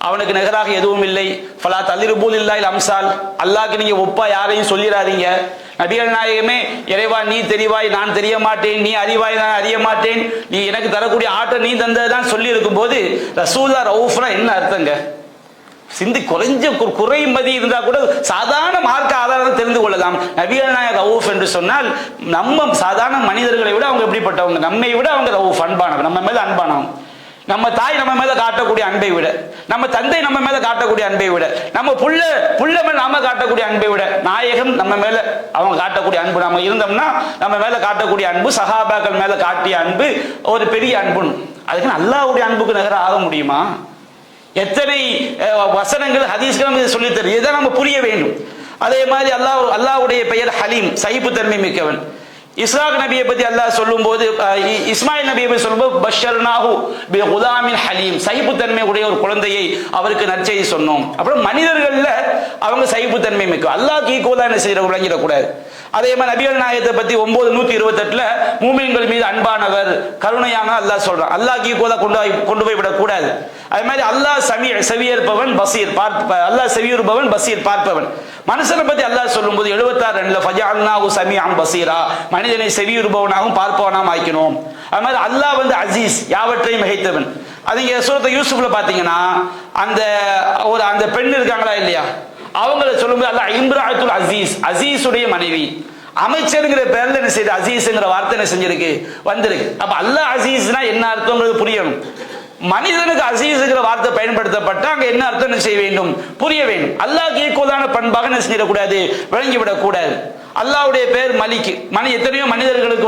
அவனுக்கு நிகராக எதுவும் இல்லை. ஃபலா தலிருபு லில்லாஹில் அம்சால், அல்லாஹ்க்கு நீங்க ஒப்பா யாரையும் சொல்லிடாதீங்க. நபிகள் நாயகமே, இறைவா நீ தெரிவாய் நான் தெரிய மாட்டேன், நீ அறிவாய் நான் அறிய மாட்டேன், நீ எனக்கு தரக்கூடிய ஆற்றல் நீ தந்ததான் சொல்லி இருக்கும் போது ரசூலுல்லாஹ் ரவூஃப்னா என்ன அர்த்தங்க? சிந்தி குறைஞ்ச குறைமதி இருந்தா கூட சாதாரண மார்க்க ஆதாரம் தெரிந்து கொள்ளலாம். நபிகள் நாயகம் ரவூஃப் என்று சொன்னால் நம்ம சாதாரண மனிதர்களை விட அவங்க எப்படிப்பட்டவங்க, நம்மை விட அவங்க ரவூஃப், அன்பானவங்க, நம்ம மேல அன்பானவங்க. நம்ம தாய் நம்ம மேல காட்டக்கூடிய அன்பை விட, நம்ம தந்தை நம்ம மேல காட்டக்கூடிய அன்பை விட, நம்ம புள்ள மேல நாம காட்டக்கூடிய அன்பை விட, நாயகம் நம்ம மேல அவங்க காட்டக்கூடிய அன்பு, நம்ம இருந்தோம்னா நம்ம மேல காட்டக்கூடிய அன்பு, சஹாபாக்கள் மேல காட்டிய அன்பு ஒரு பெரிய அன்புன்னு. அதுக்கு அல்லாஹ்வுடைய அன்புக்கு நிகராக ஆக முடியுமா? எத்தனை வசனங்கள் ஹதீஸ்கள் சொல்லி தரும், இதை நம்ம புரிய வேண்டும். அதே மாதிரி அல்லாஹ்வுடைய பெயர் ஹலீம், சகிப்புத்தன்மை மிக்கவன். இஸ்ஹாக் நபியை பத்தி அல்லாஹ் சொல்லும் போது, இஸ்மாயில் நபியை பற்றி சொல்லும்போது பஷர்னாஹு பி குலாமின் ஹலீம், சகிப்புத்தன்மை உடைய ஒரு குழந்தையை அவருக்கு நற்செய்தி சொன்னோம். அப்புறம் மனிதர்கள்ல அவங்க சகிப்புத்தன்மை மிக்க, அல்லாஹ்க்கு ஈக்குவலா என்ன செய்யற விளங்கிடக்கூடாது. அதே மாதிரி நபிகள் நாயகத்தை பத்தி 9:128 மூமின்கள் மீது அன்பானவர், கருணையான அல்லாஹ் சொல்றான். அல்லாஹ்க்கு ஈக்குவலா கொண்டு போய் விடக்கூடாது. அதே மாதிரி அல்லாஹ் செவியேற்பவன் பசீர், அல்லாஹ் செவியுறுபவன் பசீர், பார்ப்பவன். மனுஷனை பத்தி அல்லாஹ் சொல்லும் போது 76 ஃபஜஅல்னாஹு சமீஅன் பசீரா, மனிதனை செவியுறுபவனாகவும் பார்ப்பவனாகவும் ஆக்கினோம். அது மாதிரி அல்லாஹ் அசீஸ், யாவற்றையும் மிகைத்தவன். அது இங்க சூரத்து யூசுப்ல பாத்தீங்கன்னா அந்த பெண் இருக்காங்களா இல்லையா, அவங்களை சொல்லும்போது அல்லாஹ் இம்ராத்துல் அசீஸ், அசீஸுடைய மனைவி, அமைச்சருங்கிற பேர்ல என்ன செய்யுது, அசீஸ்ங்கிற வார்த்தை என்ன செஞ்சிருக்கு, வந்திருக்கு. அப்ப அல்லாஹ் அசீஸ்னா என்ன அர்த்தம்ன்றது புரியணும். மனிதனுக்கு அசீஸ்ங்கிற வார்த்தை பயன்படுத்தப்பட்ட அங்க என்ன அர்த்தம் என்ன செய்ய வேண்டும், புரிய வேண்டும். அல்லாஹ்க்கு ஈக்குவலான பண்பாக என்ன செஞ்சிடக்கூடாது, விளங்கிவிடக் கூடாது. அல்லாஹ்வுடைய பேர் மலிக், எத்தனையோ மனிதர்களுக்கு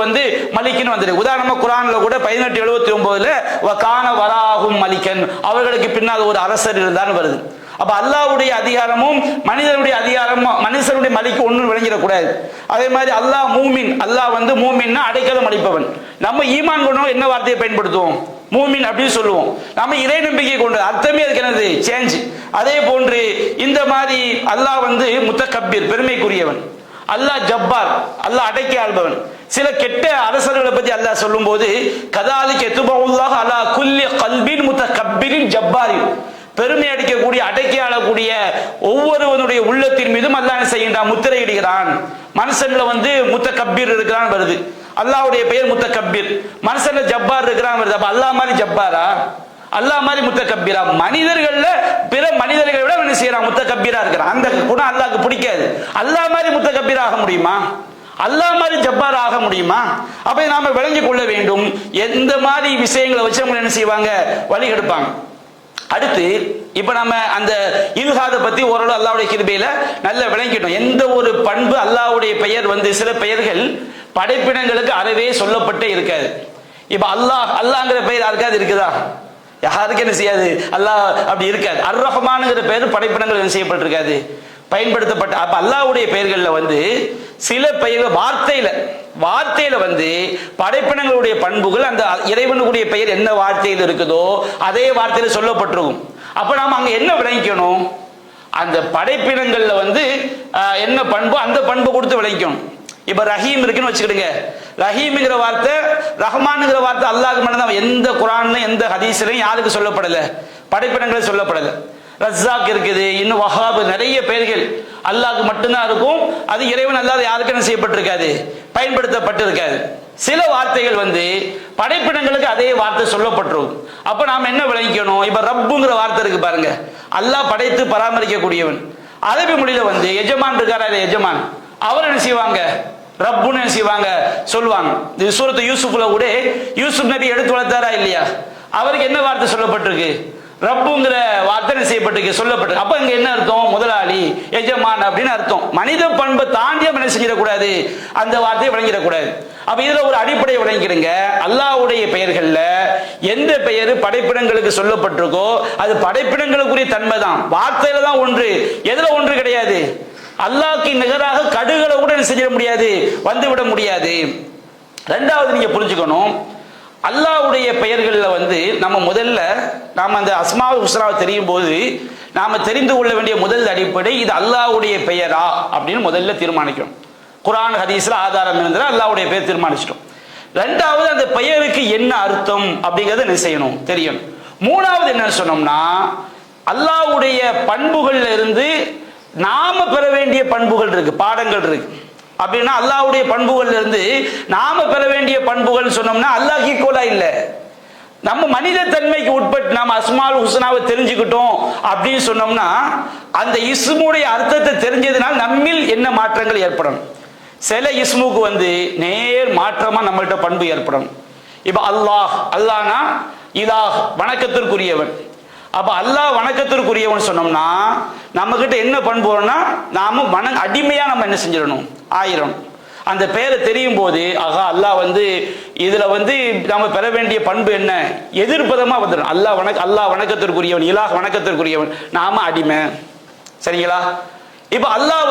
மலிக்னு வந்திருக்கு. உதாரணமா குர்ஆன்ல கூட 1879ல வகான வராஹும் மலிக்கன், அவர்களுக்கு பின்னால் ஒரு அரசர் இருந்தான்னு வருது. அப்ப அல்லாஹ்வுடைய அதிகாரமும் மனிதனுடைய அதிகாரமும் மனுஷனுடைய மலிக்கு ஒன்றும் விளங்கிடக்கூடாது. அதே மாதிரி அல்லாஹ் மூமின், அல்லாஹ் மூமின்னா அடைக்கலம் அளிப்பவன். நம்ம ஈமான் கொண்டோம் என்ன வார்த்தையை பயன்படுத்துவோம், மூமின் அப்படின்னு சொல்லுவோம். நம்ம இறை நம்பிக்கை கொண்டு அர்த்தமே அதுக்கு என்னது, சேஞ்ச். அதே போன்று இந்த மாதிரி அல்லாஹ் முத்தகப்பீர், பெருமைக்குரியவன். அல்லாஹ் ஜப்பார், அல்லாஹ் அடக்கி ஆள்பவன். சில கெட்ட அரசர்களை பத்தி அல்லாஹ் சொல்லும் போது கதாலிக துபவுல்லாஹ் அலா குல்லி கல்பின் முத்தகப்பீரின் ஜப்பாரின், பெருமை அடிக்கக்கூடிய அடக்கி ஆளக்கூடிய ஒவ்வொருவனுடைய உள்ளத்தின் மீதும் அல்லாஹ் செய்கின்றான், முத்திரையிடுகிறான். மனுஷன்ல முத்தகப்பீர் இருக்கிறான் வருது, அல்லாஹ்வுடைய பெயர் முத்தகப்பீர். மனுஷன்ல ஜப்பார் இருக்கிறான் வருது. அப்ப அல்லாஹ் மாதிரி ஜப்பாரா, அல்லாஹ் மாதிரி முத்தகப்பீரா? மனிதர்கள்ல பிற மனிதர்களை விட என்ன செய்யறான், முத்தகப்பீரா இருக்கிறான். அந்த குணம் அல்லாஹ்க்கு பிடிக்காது. அல்லாஹ் மாதிரி முத்தகப்பீரா ஆக முடியுமா, அல்லாஹ் மாதிரி ஜப்பார் ஆக முடியுமா? அப்ப நாம விளங்கிக் கொள்ள வேண்டும். எந்த மாதிரி விஷயங்களை வச்சு அவங்க என்ன செய்வாங்க, வழி எடுப்பாங்க. அடுத்து இப்ப நம்ம அந்த இல்ஹாத பத்தி ஓரளவு அல்லாஹ்வுடைய கிருபையில நல்ல விளங்கிட்டோம். எந்த ஒரு பண்பு அல்லாஹ்வுடைய பெயர் சில பெயர்கள் படைப்பினங்களுக்கு அறவே சொல்லப்பட்டே இருக்காது. இப்ப அல்லாஹ்ங்கிற பெயர் யாருக்காவது இருக்குதா, யாருக்கு என்ன செய்யாது, அல்லாஹ் அப்படி இருக்காது. அர் ரஹ்மான்ங்கிற பெயர் படைப்பினங்கள் என்ன செய்யப்பட்டிருக்காது, பயன்படுத்தப்பட்ட. அப்ப அல்லாஹ்வுடைய பெயர்கள்ல சில பெயர்கள் வார்த்தையில படைப்பினங்களுடைய பண்புகள் அந்த இறைவனுடைய பெயர் என்ன வார்த்தையில் இருக்குதோ அதே வார்த்தையில சொல்லப்பட்டிருக்கும். அப்ப நாம அங்க என்ன விளங்கிக்கணும், அந்த படைப்பினங்கள்ல என்ன பண்பு அந்த பண்பு கொடுத்து விளங்கிக்கணும். இப்ப ரஹீம் இருக்குன்னு வச்சுக்கிடுங்க, ரஹீம்ங்கிற வார்த்தை ரஹ்மான்ங்கிற வார்த்தை அல்லாஹ்க்கு மட்டும்தான். எந்த குர்ஆன்ல எந்த ஹதீஸ்லயும் யாருக்கு சொல்லப்படல, படைப்பினங்களே சொல்லப்படல. ரஸாக் இருக்குது, இன்னும் வஹாப், நிறைய பெயர்கள் அல்லாஹ்க்கு மட்டும்தான் இருக்கும். அது இறைவன் அல்லாத யாருக்கு என்ன செய்யப்பட்டிருக்காது, பயன்படுத்தப்பட்டிருக்காது. சில வார்த்தைகள் படைப்பினங்களுக்கு அதே வார்த்தை சொல்லப்பட்டிருக்கும். அப்ப நாம என்ன விளங்கிக்கணும், இப்ப ரப்புங்கிற வார்த்தை இருக்கு பாருங்க, அல்லாஹ் படைத்து பராமரிக்கக்கூடியவன். அரபி மொழியில எஜமான் இருக்காரா, எஜமான், அவர் என்ன செய்வாங்க, ரப்புன்னு என்ன செய்வாங்க, சொல்லுவாங்க. இது சூரத்து யூசுப்ல கூட யூசுப் நபி எடுத்து வளர்த்தாரா இல்லையா, அவருக்கு என்ன வார்த்தை சொல்லப்பட்டிருக்கு, ரப்புங்கிற வார்த்தை செய்யப்பட்டிருக்கு, சொல்லப்பட்டிருக்கு. அப்ப இங்க என்ன அர்த்தம், முதலாளி, எஜமான் அப்படின்னு அர்த்தம். மனித பண்பை தாண்டி என்ன செஞ்சிடக்கூடாது, அந்த வார்த்தையை விளங்கிடக்கூடாது. அப்ப இதுல ஒரு அடிப்படை விளங்கிடுங்க, அல்லாஹ்வுடைய பெயர்கள்ல எந்த பெயர் படைப்பினங்களுக்கு சொல்லப்பட்டிருக்கோ அது படைப்பினங்களுக்குரிய தன்மை தான், வார்த்தையில தான் ஒன்று, எதுல ஒன்று கிடையாது. அல்லாஹ்க்கு நிகராக கடுகளை கூட செஞ்சிட முடியாது, வந்துவிட முடியாது. ரெண்டாவது நீங்க புரிஞ்சுக்கணும், அல்லாஹ்வுடைய பெயர்கள்ல நம்ம முதல்ல நாம அந்த அஸ்மாவுல் ஹுஸ்னாவை தெரியும் போது நாம தெரிந்து கொள்ள வேண்டிய முதல் அடிப்படை இது அல்லாஹ்வுடைய பெயரா அப்படின்னு முதல்ல தீர்மானிக்கணும். குர்ஆன் ஹதீஸ்ல ஆதாரம் இருந்தால் அல்லாஹ்வுடைய பெயர் தீர்மானிச்சிட்டோம். ரெண்டாவது அந்த பெயருக்கு என்ன அர்த்தம் அப்படிங்கறத என்ன செய்யணும், தெரியணும். மூணாவது என்ன சொன்னோம்னா, அல்லாஹ்வுடைய பண்புகள்ல இருந்து நாம பெற வேண்டிய பண்புகள் இருக்கு, பாடங்கள் இருக்கு. அப்படின்னா அல்லாஹ்வுடைய பண்புகள்ல இருந்து நாம பெற வேண்டிய பண்புகள் சொன்னோம்னா அல்லாஹ் ஈக்குவலா இல்ல. நம்ம மனித தன்மைக்கு உட்பட்டு நாம அஸ்மால் ஹுஸ்னாவை தெரிஞ்சுக்கிட்டோம் அப்படின்னு சொன்னோம்னா அந்த இஸ்முடைய அர்த்தத்தை தெரிஞ்சதுனால நம்மில் என்ன மாற்றங்கள் ஏற்படும். சில இஸ்முக்கு நேர் மாற்றமா நம்மள்கிட்ட பண்பு ஏற்படும். இப்ப அல்லாஹ்னா இலாஹ், வணக்கத்திற்குரியவன். அப்ப அல்லாஹ் வணக்கத்திற்குரியவன் சொன்னோம்னா நம்ம கிட்ட என்ன பண்பு வரும்னா நாம அடிமையா நம்ம என்ன செஞ்சிடணும், ஆயிரம். அந்த பெயரை தெரியும் போது ஆகா அல்லாஹ் இதுல நாம பெற வேண்டிய பண்பு என்ன, எதிர்ப்பதமா வந்துடும். அல்லாஹ் வணக்கத்திற்குரியவன், இலாஹ் வணக்கத்திற்குரியவன், நாம அடிமை. சரிங்களா? இப்ப அல்லாஹ்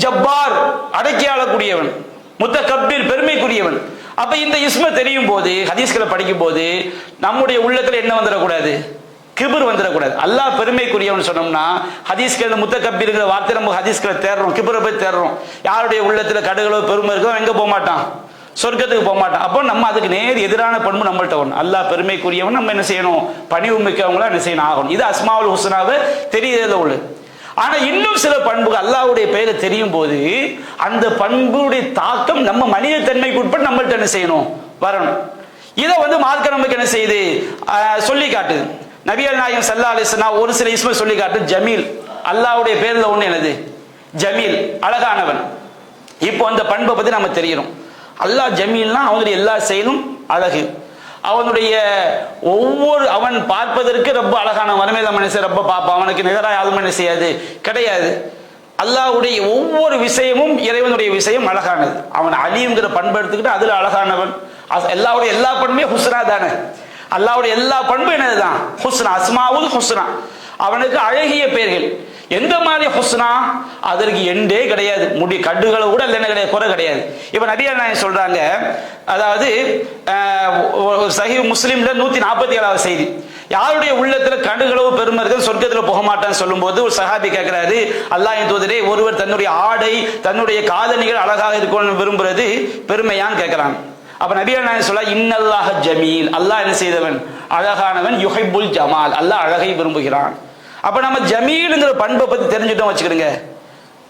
ஜப்பார், அடக்கி ஆளக்கூடியவன், முத்தகப்பீர், பெருமைக்குரியவன். அப்ப இந்த இஸ்ம தெரியும் போது ஹதீஸ்களை படிக்கும் போது நம்முடைய உள்ளத்துல என்ன வந்துடக்கூடாது, கிபர் வந்துடக்கூடாது. அல்லாஹ் பெருமைக்குரியவன் சொன்னோம்னா ஹதீஸ்கள் முத்தகப்பீர்ங்கிற வார்த்தை நம்ம ஹதீஸ்களை தேடுறோம், கிபரை போய் தேடுறோம். யாருடைய உள்ளத்துல கடுகளோ பெருமை இருக்கோ எங்க போக மாட்டான், சொர்க்கத்துக்கு போக மாட்டான். அப்போ நம்ம அதுக்கு நேர் எதிரான பண்பு நம்மள்ட்ட வரணும். அல்லாஹ் பெருமைக்குரியவன், நம்ம என்ன செய்யணும், பணிவு மிக்கவங்களா என்ன செய்யணும், ஆகணும். இது அஸ்மாவுல் ஹுஸ்னாவை தெரியறதுல உள்ளது. ஆனா இன்னும் சில பண்புகள் அல்லாஹ்வுடைய பெயரை தெரியும் போது அந்த பண்புடைய தாக்கம் நம்ம மனித தன்மைக்கு உட்பட்டு நம்மள்ட்ட என்ன செய்யணும், வரணும். இதை வந்து மார்க்க நமக்கு என்ன செய்யுது, சொல்லி காட்டுது. நபிகள் நாயகம் ஸல்லல்லாஹு அலைஹி வஸல்லம் ஒரு சில இஸ்மை சொல்லி காட்டு. ஜமீல், அல்லாஹ்வுடைய பேர்ல ஒண்ணு என்னது, ஜமீல், அழகானவன். இப்போ அந்த பண்பை பத்தி நம்ம தெரியணும். அல்லாஹ் ஜமீல்னா அவனுடைய எல்லா செயலும் அழகு. அவனுடைய ஒவ்வொரு, அவன் பார்ப்பதற்கு ரொம்ப அழகான மனமேல மனுஷன் ரொம்ப பார்ப்பான், அவனுக்கு நிகராக யாரும் என்ன செய்யாது, கிடையாது. அல்லாஹ்வுடைய ஒவ்வொரு விஷயமும் இறைவனுடைய விஷயம் அழகானது. அவன் அலிங்கிற பண்பு எடுத்துக்கிட்டு அதுல அழகானவன். அல்லாஹ்வுடைய எல்லா பண்புமே ஹுஸ்னா தானே. அல்லாஹ்வுடைய எல்லா பண்பும் என்னதுதான், ஹுஸ்னா, அஸ்மாவுல் ஹுஸ்னா. அவனுக்கு அழகிய பெயர்கள். எந்த மாதிரி ஹுஸ்னா, அதற்கு எண்டே கிடையாது. முடி கட்டுகளை கூட என்ன கிடையாது, குறை கிடையாது. இப்ப நபிகள் நாயகம் சொல்றாங்க, அதாவது சஹீஹ் முஸ்லிம்ல 147வது செய்தி, யாருடைய உள்ளத்துல கடுகளவு பெருமை இருக்கு சொர்க்கத்துல போக மாட்டான்னு சொல்லும் போது ஒரு சஹாபி கேட்கிறாரு, அல்லாஹ்வின் தூதரே, ஒருவர் தன்னுடைய ஆடை தன்னுடைய காதணிகள் அழகாக இருக்கணும்னு விரும்புறது பெருமையான்னு கேட்கிறாங்க. அப்ப நபிகள் நாயகம் சொல்ல, இன்னல்லாஹ ஜமீல், அல்லாஹ் என்ன செய்தவன், அழகானவன், யுஹிப்புல் ஜமால், அல்லாஹ் அழகை விரும்புகிறான். அப்ப நம்ம ஜமீலுங்கிற பண்பை பத்தி தெரிஞ்சுட்டோம் வச்சுக்கிடுங்க,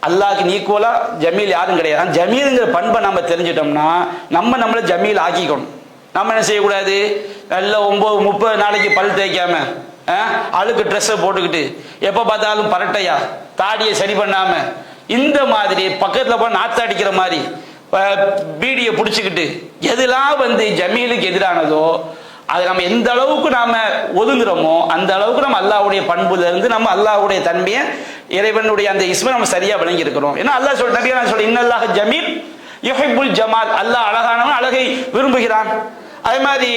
அல்லாஹ்க்கு ஈக்குவலா ஜமீல் யாரும் கிடையாது. ஜமீலுங்கிற பண்பை நம்ம தெரிஞ்சிட்டோம்னா நம்மளை ஜமீல் ஆக்கிக்கணும். நம்ம என்ன செய்யக்கூடாது, நல்ல 9-30 நாளைக்கு பல் தேய்க்காம அழுக்கு ட்ரெஸ்ஸை போட்டுக்கிட்டு எப்ப பார்த்தாலும் பரட்டையா தாடியை சரி பண்ணாம இந்த மாதிரி பக்கத்துல போய் நாத்தாடிக்கிற மாதிரி பீடியை பிடிச்சிக்கிட்டு எதெல்லாம் வந்து ஜமீலுக்கு எதிரானதோ அது நம்ம எந்த அளவுக்கு நாம ஒதுங்குறோமோ அந்த அளவுக்கு நம்ம அல்லாஹ்வுடைய பண்புல இருந்து நம்ம அல்லாஹ்வுடைய தன்மையை, இறைவனுடைய அந்த இஸ்மை நம்ம சரியா விளங்கி இருக்கிறோம். ஏன்னா அல்லாஹ் சொல்ற, நபியா சொல்ற, இன்னல்லாஹ ஜமீல் யுஹிப்புல் ஜமால், அல்லாஹ் அழகானவன், அழகை விரும்புகிறான். அதே மாதிரி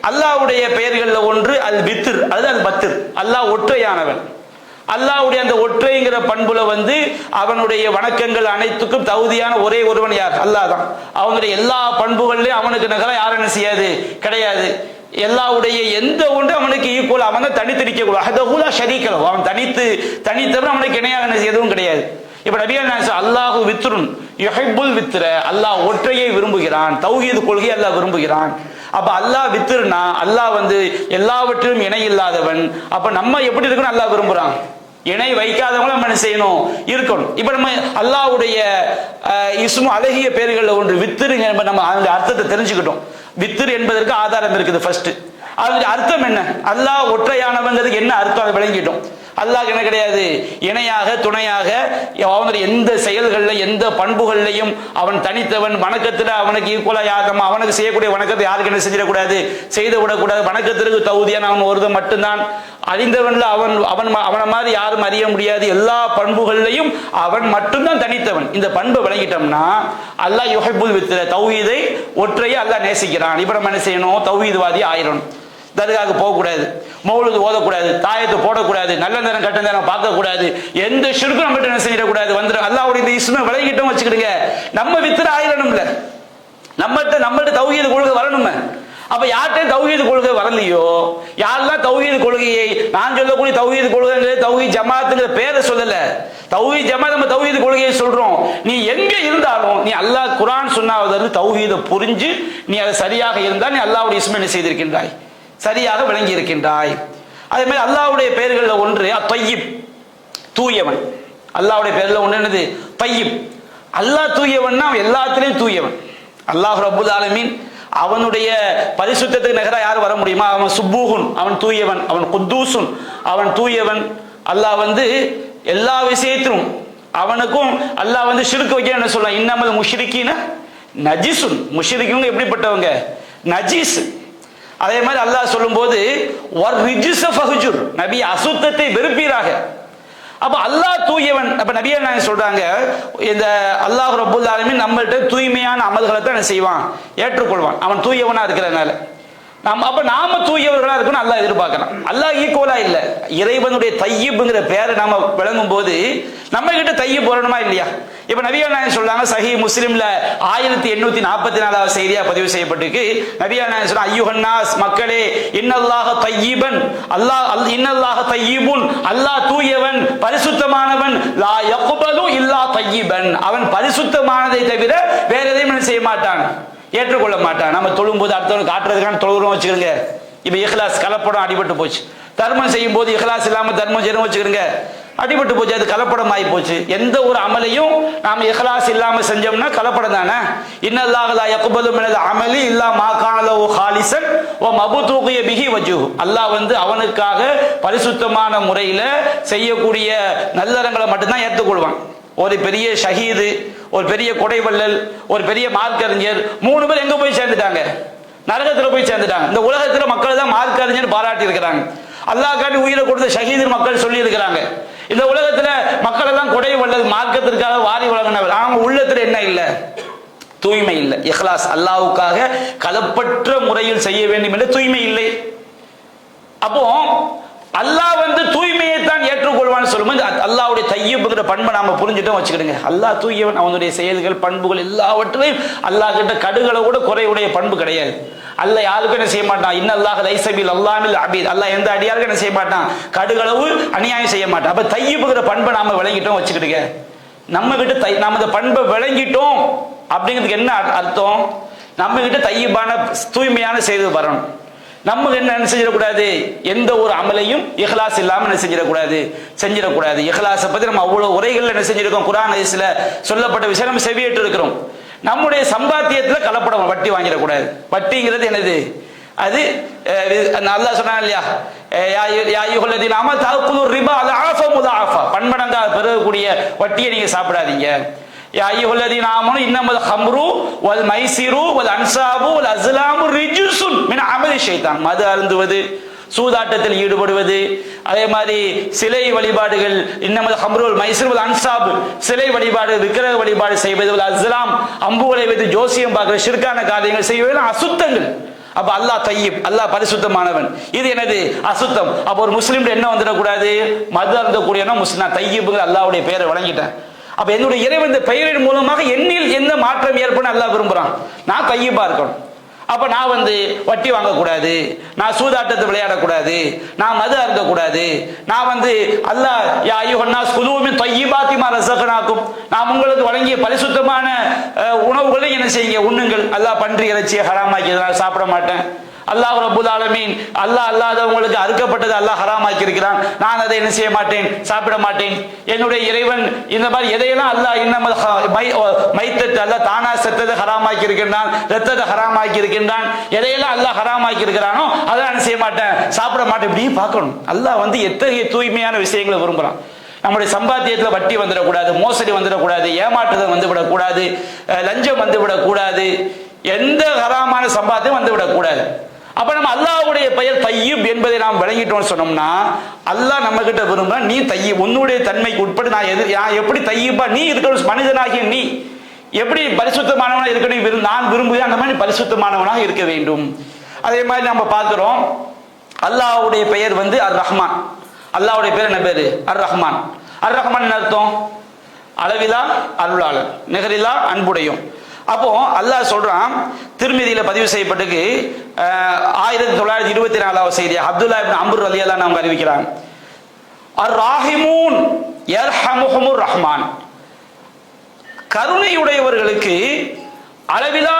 அல்லாஹ்வுடைய பெயர்கள்ல ஒன்று அல் பித்ர், அது அல் பத்ர், அல்லாஹ் ஒற்றையானவன். அல்லாஹ்வுடைய அந்த ஒற்றைங்கிற பண்புல வந்து அவனுடைய வணக்கங்கள் அனைத்துக்கும் தகுதியான ஒரே ஒருவன் யார், அல்லாஹ் தான். அவனுடைய எல்லா பண்புகள்லயும் அவனுக்கு நிகராக யாரும் என்ன செய்யாது, கிடையாது. எல்லாவுடைய எந்த ஒன்று அவனுக்கு ஈக்குவல், அவன் தான் தனித்து நிற்க கூடாது, ஷரீக்கல், அவன் தனித்தவன், அவனுக்கு இணையாக எதுவும் கிடையாது. இப்ப நபிகள் நாயகம் அல்லாஹு வித்ருன் யுஹிப்புல் வித்ர, அல்லாஹ் ஒற்றையை விரும்புகிறான், தௌஹீத் கொள்கை அல்லாஹ் விரும்புகிறான். அப்ப அல்லாஹ் வித்ருனா அல்லாஹ் வந்து எல்லாவற்றிலும் இணை இல்லாதவன். அப்ப நம்ம எப்படி இருக்கணும், அல்லாஹ் விரும்புறான், இணை வைக்காதவங்களும் நம்ம என்ன செய்யணும், இருக்கணும். இப்ப நம்ம அல்லாஹ்வுடைய இஸ்மு அழகிய பெயர்கள்ல ஒன்று வித்ருங்க, நம்ம அந்த அர்த்தத்தை தெரிஞ்சுக்கிட்டோம். வித்ரு என்பதற்கு ஆதாரம் இருக்குது. ஃபர்ஸ்ட் அதனுடைய அர்த்தம் என்ன, அல்லாஹ் ஒற்றையானவங்கிறதுக்கு என்ன அர்த்தம், அதை விளங்கிட்டோம். அல்லாஹ் என்ன கிடையாது, இணையாக துணையாக, அவனுடைய எந்த செயல்கள்ல எந்த பண்புகள்லையும் அவன் தனித்தவன். வணக்கத்துல அவனுக்கு ஈக்குவலா யாரும் அவனுக்கு செய்யக்கூடிய வணக்கத்தை யாருக்கு என்ன செஞ்சிடக்கூடாது, செய்து விடக்கூடாது. வணக்கத்திற்கு தகுதியான அவன் ஒருவன் மட்டும்தான். அறிந்தவன்ல அவனை மாதிரி யாரும் அறிய முடியாது. எல்லா பண்புகள்லையும் அவன் மட்டும்தான் தனித்தவன். இந்த பண்பை விளங்கிட்டோம்னா அல்லாஹ் யுஹிப்புல் வித்ர, தௌஹீதை ஒற்றையை அல்லாஹ் நேசிக்கிறான். இப்ப நம்ம என்ன செய்யணும், தௌஹீத்வாதி ஆயிரணும். தர்காவுக்கு போகக்கூடாது, மௌலுது ஓதக்கூடாது, தாயத்தை போடக்கூடாது, நல்ல நேரம் கட்ட நேரம் பார்க்கக்கூடாது, எந்த ஷிர்க்கும் நம்ம என்ன செய்யக்கூடாது. வந்து அல்லாஹ்வுடைய இந்த இஸ்மை விளங்கிட்டோம் வச்சுக்கிடுங்க, நம்ம வித்திர ஆயிரணும்ல, நம்மகிட்ட தௌஹீத் கொள்கை வரணுமே. அப்ப யார்கிட்ட தௌஹீத் கொள்கை வரலையோ, யாரெல்லாம் தௌஹீத் கொள்கையை, நான் சொல்லக்கூடிய தௌஹீத் கொள்கை தௌஹீத் ஜமாத்துங்கிற பேரை சொல்லல, தௌஹீத் ஜமாத் நம்ம தௌஹீத் கொள்கையை சொல்றோம். நீ எங்க இருந்தாலும் நீ அல்லாஹ் குர்ஆன் சொன்னாவது தௌஹீதை புரிஞ்சு நீ அதை சரியாக இருந்தால் நீ அல்லாஹ்வுடைய இஸ்மை என்ன செய்திருக்கின்றாய், சரியாக விளங்கி இருக்கின்றாய். அதே மாதிரி அல்லாஹ்வுடைய பெயர்கள்ல ஒன்று அத்தய்யிப், தூயவன். அல்லாஹ்வுடைய பெயர்ல ஒன்று என்னது, தய்யிப். அல்லாஹ் தூயவன்னா அவன் எல்லாத்திலையும் தூயவன். அல்லாஹ் ரப்புல் ஆலமீன் அவனுடைய பரிசுத்தத்துக்கு நிகரா யார் வர முடியுமா, அவன் சுப்பூஹுன், அவன் தூயவன், அவன் குத்தூசுன், அவன் தூயவன். அல்லாஹ் வந்து எல்லா விஷயத்திலும் அவனுக்கும் அல்லாஹ் வந்து ஷிர்க் வைக்க என்ன சொல்றான், இன்னமல் முஷ்ரிக்கீன நஜிசுன், முஷ்ரிக்கீங்க எப்படிப்பட்டவங்க, நஜீஸ். அதே மாதிரி அல்லாஹ் சொல்லும் போது நபி அசுத்தத்தை வெறுப்பீராக. அப்ப அல்லாஹ் தூயவன். அப்ப நபியா நாயகம் சொல்றாங்க, இந்த அல்லாஹ் ரப்புல் ஆலமீன் நம்மள்ட்ட தூய்மையான அமல்களை தான் என்ன செய்வான், ஏற்றுக்கொள்வான். அவன் தூயவனா இருக்கிறதுனால அப்ப நாம தூயவர்களா இருக்கணும் அல்லாஹ் எதிர்பார்க்கலாம். அல்லாஹ் ஈக்குவலா இல்ல. இறைவனுடைய தய்யிப்ங்கிற பேரை நாம விளங்கும் போது நம்ம கிட்ட தய்யிப் வரணுமா இல்லையா? இப்ப நபிகள் நாயகம் சொல்றாங்க, சஹீஹ் முஸ்லிம்ல 1844வது செய்தியா பதிவு செய்யப்பட்டிருக்கு. நபிகள் நாயகம் சொல்றாங்க, அய்யுஹன்னாஸ், மக்களே, இன்னல்லாஹ தய்யிபன், இன்னல்லாஹ தய்யிபுன், அல்லாஹ் தூயவன், பரிசுத்தமானவன், லா யக்பலு இல்லா தய்யிபன், அவன் பரிசுத்தமானதை தவிர வேற எதையும் செய்ய மாட்டான், ஏற்றுக்கொள்ள மாட்டான். நம்ம தொழும்போது அடுத்தவங்க காட்டுறதுக்கான தொழுகிறோம் வச்சுக்கிறோங்க. இப்ப இஹ்லாஸ் கலப்படம் அடிபட்டு போச்சு. தர்மம் செய்யும் போது இஹ்லாஸ் இல்லாம தர்மம் செய்யணும் வச்சுக்கிறோங்க, அடிபட்டு போச்சு, அது கலப்படம் ஆகி போச்சு. எந்த ஒரு அமலையும் நாம் இஹ்லாஸ் இல்லாம செஞ்சோம்னா கலப்படம் தானே. இன்னல்லாஹ லா யக்பலு மினல் அமலி இல்லா மா கான லஹு ஹாலிஸன் வ மப்தூகிய பிஹி வஜ்ஹு. அல்லாஹ் அவனுக்காக பரிசுத்தமான முறையில செய்யக்கூடிய நல்லறங்களை மட்டும்தான் ஏற்றுக்கொள்வான். ஒரு பெரிய ஷஹீது, ஒரு பெரிய கொடைவள்ளல், ஒரு பெரிய மார்க்கறிஞர் 3 பேர் எங்க போய் சேர்ந்துட்டாங்க? நரகத்துல போய் சேர்ந்துட்டாங்க. இந்த உலகத்துல மக்கள் தான் மார்க்கறிஞர் பாராட்டி இருக்கிறாங்க. அல்லாஹ்காண்டி உயிரை கொடுத்த ஷஹீது மக்கள் சொல்லி இருக்கிறாங்க. இந்த உலகத்துல மக்கள் எல்லாம் கொடைவள்ளல் மார்க்கத்திற்காக வாரி வழங்கினவர். அவங்க உள்ளத்துல என்ன இல்லை? தூய்மை இல்லை. இஹ்லாஸ், அல்லாஹ்வுக்காக கலப்பற்ற முறையில் செய்ய வேண்டும் என்ற தூய்மை இல்லை. அப்போ அல்லாஹ் தூய்மையை தான் ஏற்றுக்கொள்வான்னு சொல்லும்போது அல்லாஹ்வுடைய தய்யிப்ங்கிற பண்பை நாம புரிஞ்சுட்டோம் வச்சுக்கிடுங்க. அல்லாஹ் தூயவன், அவனுடைய செயல்கள் பண்புகள் எல்லாவற்றையும் அல்லாஹ் கிட்ட கடுகளை கூட குறையுடைய பண்பு கிடையாது. அல்லாஹ் யாருக்கும் என்ன செய்ய மாட்டான். இன்னல்லாஹ லைஸ பில் அல்லாமில் அபீத். அல்லாஹ் எந்த அடியாருக்கும் என்ன செய்ய மாட்டான், கடுகளவு அநியாயம் செய்ய மாட்டான். அப்ப தய்யிப்ங்கிற பண்பை நாம விளங்கிட்டோம் வச்சுக்கிடுங்க. நம்ம கிட்ட நாம இந்த பண்பை விளங்கிட்டோம் அப்படிங்கிறதுக்கு என்ன அர்த்தம்? நம்ம கிட்ட தய்யிபான தூய்மையான செய்து வரணும். நம்ம என்ன செஞ்சிடக்கூடாது, எந்த ஒரு அமலையும் இஹ்லாஸ் இல்லாம என்ன செஞ்சிடக்கூடாது. இஹ்லாஸை பத்தி நம்ம அவ்வளவு உரைகள் என்ன செஞ்சிருக்கோம், குர்ஆன் ஹதீஸ்ல சொல்லப்பட்ட விஷயம் நம்ம செவியேற்று இருக்கிறோம். நம்முடைய சம்பாத்தியத்துல கலப்படம், வட்டி வாங்கிடக்கூடாது. வட்டிங்கிறது என்னது? அது அல்லாஹ் சொன்னான் இல்லையா, யா அய்யுஹல்லதீன ஆமனூ தஅக்குலு ரிபா அல்ஆஃப முதாஃபா, பன்மடங்கா பெறக்கூடிய வட்டியை நீங்க சாப்பிடாதீங்க. யா அய்யுஹல்லதீன ஆமனூ இன்னமல் ஹம்ரு வல் மைசிரு வல் அன்சாபு வல் அஸ்லாமு ரிஜ்சுன் மின் அமலி ஷைத்தான். மது அருந்துவது, சூதாட்டத்தில் ஈடுபடுவது, அதே மாதிரி சிலை வழிபாடுகள், இன்னமல் ஹம்ரு வல் மைசிரு வல் அன்சாப், சிலை வழிபாடு, விக்கிரக வழிபாடு செய்வது, வல் அஸ்லாம், அம்புகளை வைத்து ஜோசியம் பார்க்கிற ஷிர்கான காரியங்கள் செய்வது அசுத்தங்கள். அப்ப அல்லாஹ் தய்யிப், அல்லாஹ் பரிசுத்தமானவன். இது என்னது? அசுத்தம். அப்ப ஒரு முஸ்லீம் என்ன வந்துடக்கூடாது, மது அருந்தக்கூடியவனா முஸ்லிம் தய்யிப்ங்கிற அல்லாஹ்வுடைய பெயரை வழங்கிட்டேன். அப்ப என்னுடைய இறைவன் இந்த பெயரின் மூலமாக என்னில் என்ன மாற்றம் ஏற்படும் அல்லாஹ் விரும்புறான். நான் தய்யிபா இருக்கணும். அப்ப நான் வட்டி வாங்கக்கூடாது, நான் சூதாட்டத்தை விளையாடக்கூடாது, நான் மது அருந்தக்கூடாது, நான் அல்லாஹ் யா அய்யுஹன்னாஸ் குலூ மின் தய்யிபாத்தி மா ரஸக்னாக்கும், நான் உங்களுக்கு வழங்கிய பரிசுத்தமான உணவுகளை என்ன செய்யுங்க, உண்ணுங்கள். அல்லாஹ் பன்றி இறைச்சியை ஹராமாக்கி நான் சாப்பிட மாட்டேன். அல்லாஹ் ரப்புல் ஆலமீன் அல்லாஹ் அல்லாதவங்களுக்கு அறுக்கப்பட்டது அல்லாஹ் ஹராமாக்கி இருக்கிறான், நான் அதை என்ன செய்ய மாட்டேன், சாப்பிட மாட்டேன். என்னுடைய இறைவன் இந்த மாதிரி எதையெல்லாம் அல்லாஹ் இன்னமல் மைத்தத், அல்லாஹ் தானா செத்ததை ஹராமாக்கி இருக்கின்றான், ரத்தத்தை ஹராமாக்கி இருக்கின்றான், எதையெல்லாம் அல்லாஹ் ஹராமாக்கி இருக்கிறானோ அதை நான் செய்ய மாட்டேன், சாப்பிட மாட்டேன். இப்படி பார்க்கணும். அல்லாஹ் எத்தகைய தூய்மையான விஷயங்களை விரும்புறான். நம்முடைய சம்பாத்தியத்துல வட்டி வந்துடக்கூடாது, மோசடி வந்துடக்கூடாது, ஏமாற்றுதல் வந்துவிடக்கூடாது, லஞ்சம் வந்துவிடக்கூடாது, எந்த ஹராமான சம்பாத்தியம் வந்துவிடக்கூடாது. அப்ப நம்ம அல்லாஹ்வுடைய பெயர் தய்யிப் என்பதை நாம் விளங்கிட்டோம்னு சொன்னோம்னா அல்லாஹ் நம்ம கிட்ட விரும்புற நீ தய்யிப், உன்னுடைய தன்மைக்கு உட்பட்டு நான் எப்படி தய்யிப்பா நீ இருக்கணும், மனிதனாகிய நீ எப்படி பரிசுத்தமானவனாக இருக்கணும் நான் விரும்புகிறேன், அந்த மாதிரி பரிசுத்தமானவனாக இருக்க வேண்டும். அதே மாதிரி நம்ம பார்க்கிறோம், அல்லாஹ்வுடைய பெயர் அர் ரஹ்மான். அல்லாஹ்வுடைய பேர் என்ன பேரு? அர் ரஹ்மான். அர் ரஹ்மான் அர்த்தம் அளவிலா அருளாளர், நிகரிலா அன்புடையும். அப்போ அல்லாஹ் சொல்றான், திருமதியில பதிவு செய்யப்பட்டு 1924 செய்தி அப்துல்லா இப்னு அம்ர் ரலியல்லாஹு அன்ஹு அறிவிக்கிறாங்க, அர் ராஹிமூன் யர்ஹமுஹுமுர் ரஹ்மான், கருணையுடையவர்களுக்கு அளவிலா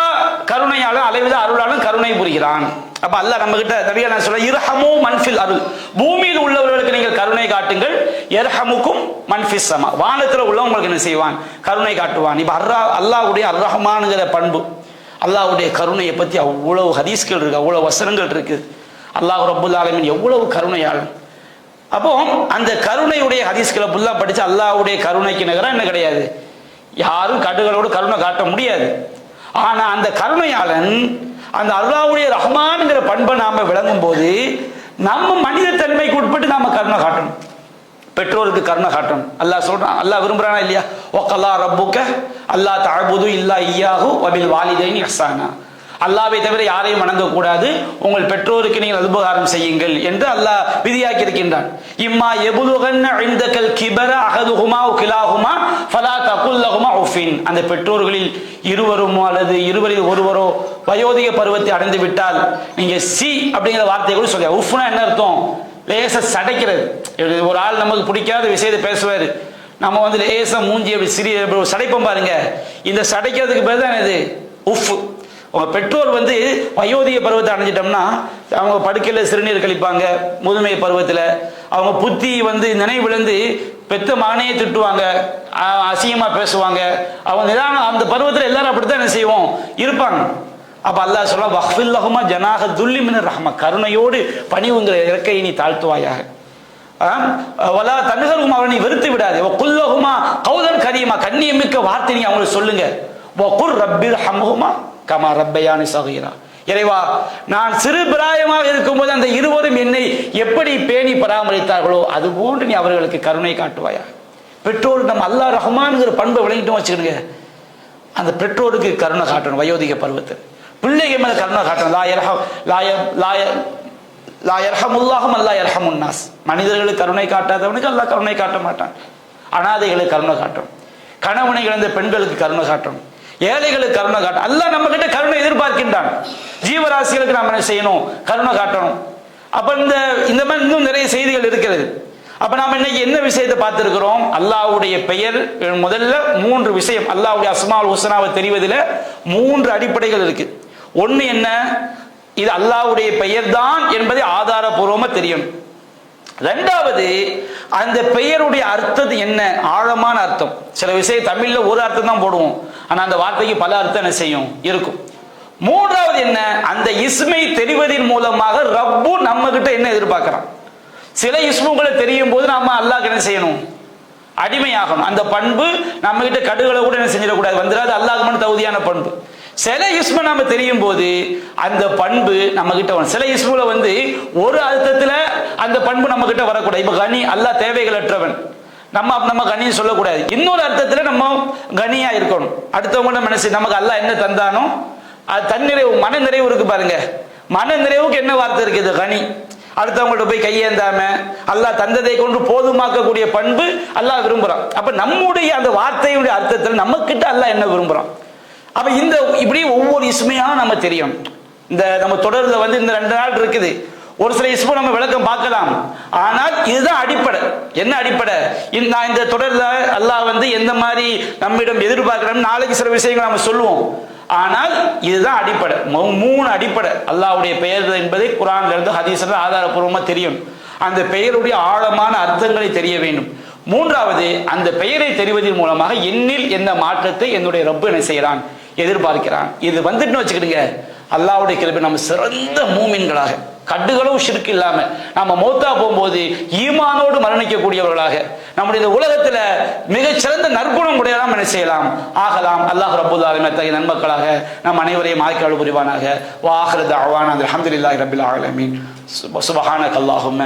கருணையாளன் அளவிலா அருளாளன் கருணை புரிகிறான். அப்ப அல்லாஹ் நம்ம கிட்ட நபியா நான் சொல்ல இர்ஹமு மன்ஃபில் அருள், பூமியில் உள்ளவர்களுக்கு நீங்கள் கருணை காட்டுங்கள், யர்ஹமுக்கும் மன்ஃபிஸ் ஸமா, வானத்தில் உள்ளவங்களுக்கு என்ன செய்வான், கருணை காட்டுவான். இப்ப அல்லாஹ்வுடைய அர் ரஹ்மான்ங்கிற பண்பு, அல்லாஹ்வுடைய கருணையை பத்தி அவ்வளவு ஹதீஸ்கள் இருக்கு, அவ்வளவு வசனங்கள் இருக்கு. அல்லாஹ் ரப்புல் ஆலமீன் எவ்வளவு கருணையாளன். அப்போ அந்த கருணையுடைய ஹதீஸ்களை ஃபுல்லா படிச்சு அல்லாஹ்வுடைய கருணைக்கு நிகரா என்ன கிடையாது, யாரும் கடுகளோடு கருணை காட்ட முடியாது. ஆனா அந்த கருணையாளன் அந்த அல்லாஹ்வுடைய ரஹ்மான்ங்கிற பண்பை நாம விளங்கும் போது நம்ம மனித தன்மைக்கு உட்பட்டு நாம கருணை காட்டணும், பெற்றோருக்கு கருணை காட்டணும். அல்லாஹ் சொல்றான், அல்லாஹ் விரும்புறானா இல்லையா, வகலா ரப்புக அல்லா தஅபுது இல்லா இய்யாஹு வபில் வாலிதைனி இஹ்சானா, அல்லாஹ்வை தவிர யாரையும் வணங்கக்கூடாது, உங்கள் பெற்றோருக்கு நீங்கள் உபகாரம் செய்யுங்கள் என்று அல்லாஹ் விதியாக்கி இருக்கின்றான். இம்மா யபுலுகன்ன இன்தகல் கிபர அஹதுஹுமா வ கிலாஹுமா ஃபலா தகுல் லஹுமா உஃபின், அந்த பெற்றோர்களில் இருவரும் அல்லது இருவரில் ஒருவரோ வயோதிக பருவத்தை அடைந்து விட்டால் நீங்க சி அப்படிங்கிற வார்த்தையை கூட சொல்ல. உஃப்னா என்ன அர்த்தம், லேச சடைக்கிறது. ஒரு ஆள் நமக்கு பிடிக்காத விஷயத்தை பேசுவாரு, நம்ம லேச மூஞ்சி அப்படி சிறிய சடைப்போம் பாருங்க, இந்த சடைக்கிறதுக்கு பேர் தான் இது உஃப். உங்க பெற்றோர் வந்து வயோதிக பருவத்தை அடைஞ்சிட்டோம்னா அவங்க படுக்கையில் சிறுநீர் கழிப்பாங்க. முதுமை பருவத்தில் அவங்க புத்தி வந்து நினைவிழந்து பெத்த மகனையே திட்டுவாங்க, அசிங்கமா பேசுவாங்க. அவங்க நிதானம் அந்த பருவத்தில் எல்லாரும் அப்படித்தான் என்ன செய்வோம் இருப்பாங்க. அப்ப அல்லாஹ் சொல்ல வஹ்ஃபில்லஹுமா ஜனாஹ துல்லி மினர் ரஹ்ம, கருணையோடு பணிவுங்கிற இறக்கையை நீ தாழ்த்துவாயாக. வலா தன்ஹர்ஹுமா, அவனை வெறுத்து விடாதே. வகுல்லஹுமா கௌலன் கரீமா, கண்ணியமிக்க வார்த்தை நீ அவங்களுக்கு சொல்லுங்க. வகுர் ரப்பிர்ஹம்ஹுமா கமா ரப்பயானி ஸகீரா, இறைவா நான் சிறு பிராயமாக இருக்கும்போது அந்த இருவரும் என்னை எப்படி பேணி பராமரித்தார்களோ அது போன்று நீ அவர்களுக்கு கருணை காட்டுவாயா. பெற்றோர் நம்ம அல்லாஹ் ரஹ்மான்ங்கிற பண்பை விளங்கிட்டோம் வச்சுக்கிடுங்க, அந்த பெற்றோருக்கு கருணை காட்டணும். வயோதிக பருவத்தில் பிள்ளைகள் மேல கருணை காட்டணும். லா யர்ஹமுல்லாஹும் அல்லா யர்ஹமுன்னாஸ், மனிதர்களுக்கு கருணை காட்டாதவனுக்கு அல்லாஹ் கருணை காட்ட மாட்டான். அனாதைகளுக்கு கருணை காட்டணும், கணவனை இழந்த பெண்களுக்கு கருணை காட்டணும், ஏழைகளுக்கு கருணை காட்டணும். அல்லாஹ் நம்ம கிட்ட கருணை எதிர்பார்க்கின்றான். ஜீவராசிகளுக்கு நாம் என்ன செய்யணும்? கருணை காட்டணும். அப்ப இந்த மாதிரி இன்னும் நிறைய செய்திகள் இருக்கிறது. அப்ப நாம இன்னைக்கு என்ன விஷயத்தை பார்த்திருக்கிறோம்? அல்லாஹ்வுடைய பெயர் முதல்ல 3 விஷயம். அல்லாஹ்வுடைய அஸ்மாஉல் ஹுஸ்னாவை தெரிவதில் 3 அடிப்படைகள் இருக்கு. ஒண்ணு என்ன? இது அல்லாஹ்வுடைய பெயர் தான் என்பதை ஆதாரபூர்வமா தெரியும். ரெண்டாவது, அந்த பெயருடைய அர்த்தம் என்ன, ஆழமான அர்த்தம். சில விஷயம் தமிழ்ல ஒரு அர்த்தம் தான் போடுவோம், ஆனா அந்த வார்த்தைக்கு பல அர்த்தம் என்ன செய்யும் இருக்கும். மூன்றாவது என்ன, அந்த இஸ்மை தெரிவதன் மூலமாக ரப்பு நம்ம கிட்ட என்ன எதிர்பார்க்கிறான். சில இஸ்முகளை தெரியும் போது நாம அல்லாஹ்க்கு என்ன செய்யணும்? அடிமையாகணும். அந்த பண்பு நம்ம கிட்ட கடுகளை கூட என்ன செஞ்சிடக்கூடாது, வந்துடாது. அல்லாஹ்க்கு மட்டும் தகுதியான பண்பு. சில இஸ்ம நாம தெரியும் போது அந்த பண்பு நம்ம கிட்ட வரும். சில இஸ்முல வந்து ஒரு அர்த்தத்துல அந்த பண்பு நம்ம கிட்ட வரக்கூடாது. இப்ப கனி, அல்லாஹ் தேவைகளற்றவன், நம்ம கனின்னு சொல்லக்கூடாது. இன்னொரு அர்த்தத்துல நம்ம கனியா இருக்கணும். அடுத்தவங்க மனசு நமக்கு அல்லாஹ் என்ன தந்தானோ அது தன்னிறைவு, மன நிறைவு இருக்கு பாருங்க. மன நிறைவுக்கு என்ன வார்த்தை இருக்குது? கனி. அடுத்தவங்கள்ட்ட போய் கையேந்தாம அல்லாஹ் தந்ததை கொண்டு போதுமாக்கக்கூடிய பண்பு அல்லாஹ் விரும்புறான். அப்ப நம்முடைய அந்த வார்த்தையுடைய அர்த்தத்தில் நம்ம கிட்ட அல்லாஹ் என்ன விரும்புறான். அப்ப இப்படி ஒவ்வொரு இஸ்மையா நம்ம தெரியும். இந்த நம்ம தொடர்ல வந்து இந்த 2 நாள் இருக்குது. ஒரு சில இஸ்மு நம்ம விளக்கம் பார்க்கலாம், ஆனால் இதுதான் அடிப்படை. என்ன அடிப்படை? நான் இந்த தொடர்ல அல்லாஹ் வந்து எந்த மாதிரி நம்மிடம் எதிர்பார்க்கிறோம், நாளைக்கு சில விஷயங்கள் நம்ம சொல்லுவோம். ஆனால் இதுதான் அடிப்படை. 3 அடிப்படை அல்லாஹ்வுடைய பெயர் என்பதை குர்ஆன்ல இருந்து ஹதீஸ்ல ஆதாரபூர்வமா தெரியும். அந்த பெயருடைய ஆழமான அர்த்தங்களை தெரிய வேண்டும். மூன்றாவது, அந்த பெயரை தெரிவதன் மூலமாக என்னில் என்ன மாற்றத்தை என்னுடைய ரப்பு என்ன செய்யறான், எதிர்பார்க்கிறான். இது வந்துட்டு வச்சுக்கிடுங்க, அல்லாஹ்வுடைய கிருபை நம்ம சிறந்த மூமின்களாக, கட்டுகளும் ஷிர்க் இல்லாம நம்ம மௌத்தா போகும்போது ஈமானோடு மரணிக்கக்கூடியவர்களாக, நம்முடைய இந்த உலகத்துல மிகச்சிறந்த நற்குணம் உடையலாம் என்ன செய்யலாம், ஆகலாம். அல்லாஹ் ரப்பல் ஆலமீன் அத்தகைய நன்மக்களாக நம் அனைவரையும் ஆக்கி புரிவானாக. வ ஆகிரு தஅவானா அல்ஹம்துலில்லாஹி ரப்பில் ஆலமீன். சுப்ஹானக அல்லாஹும்ம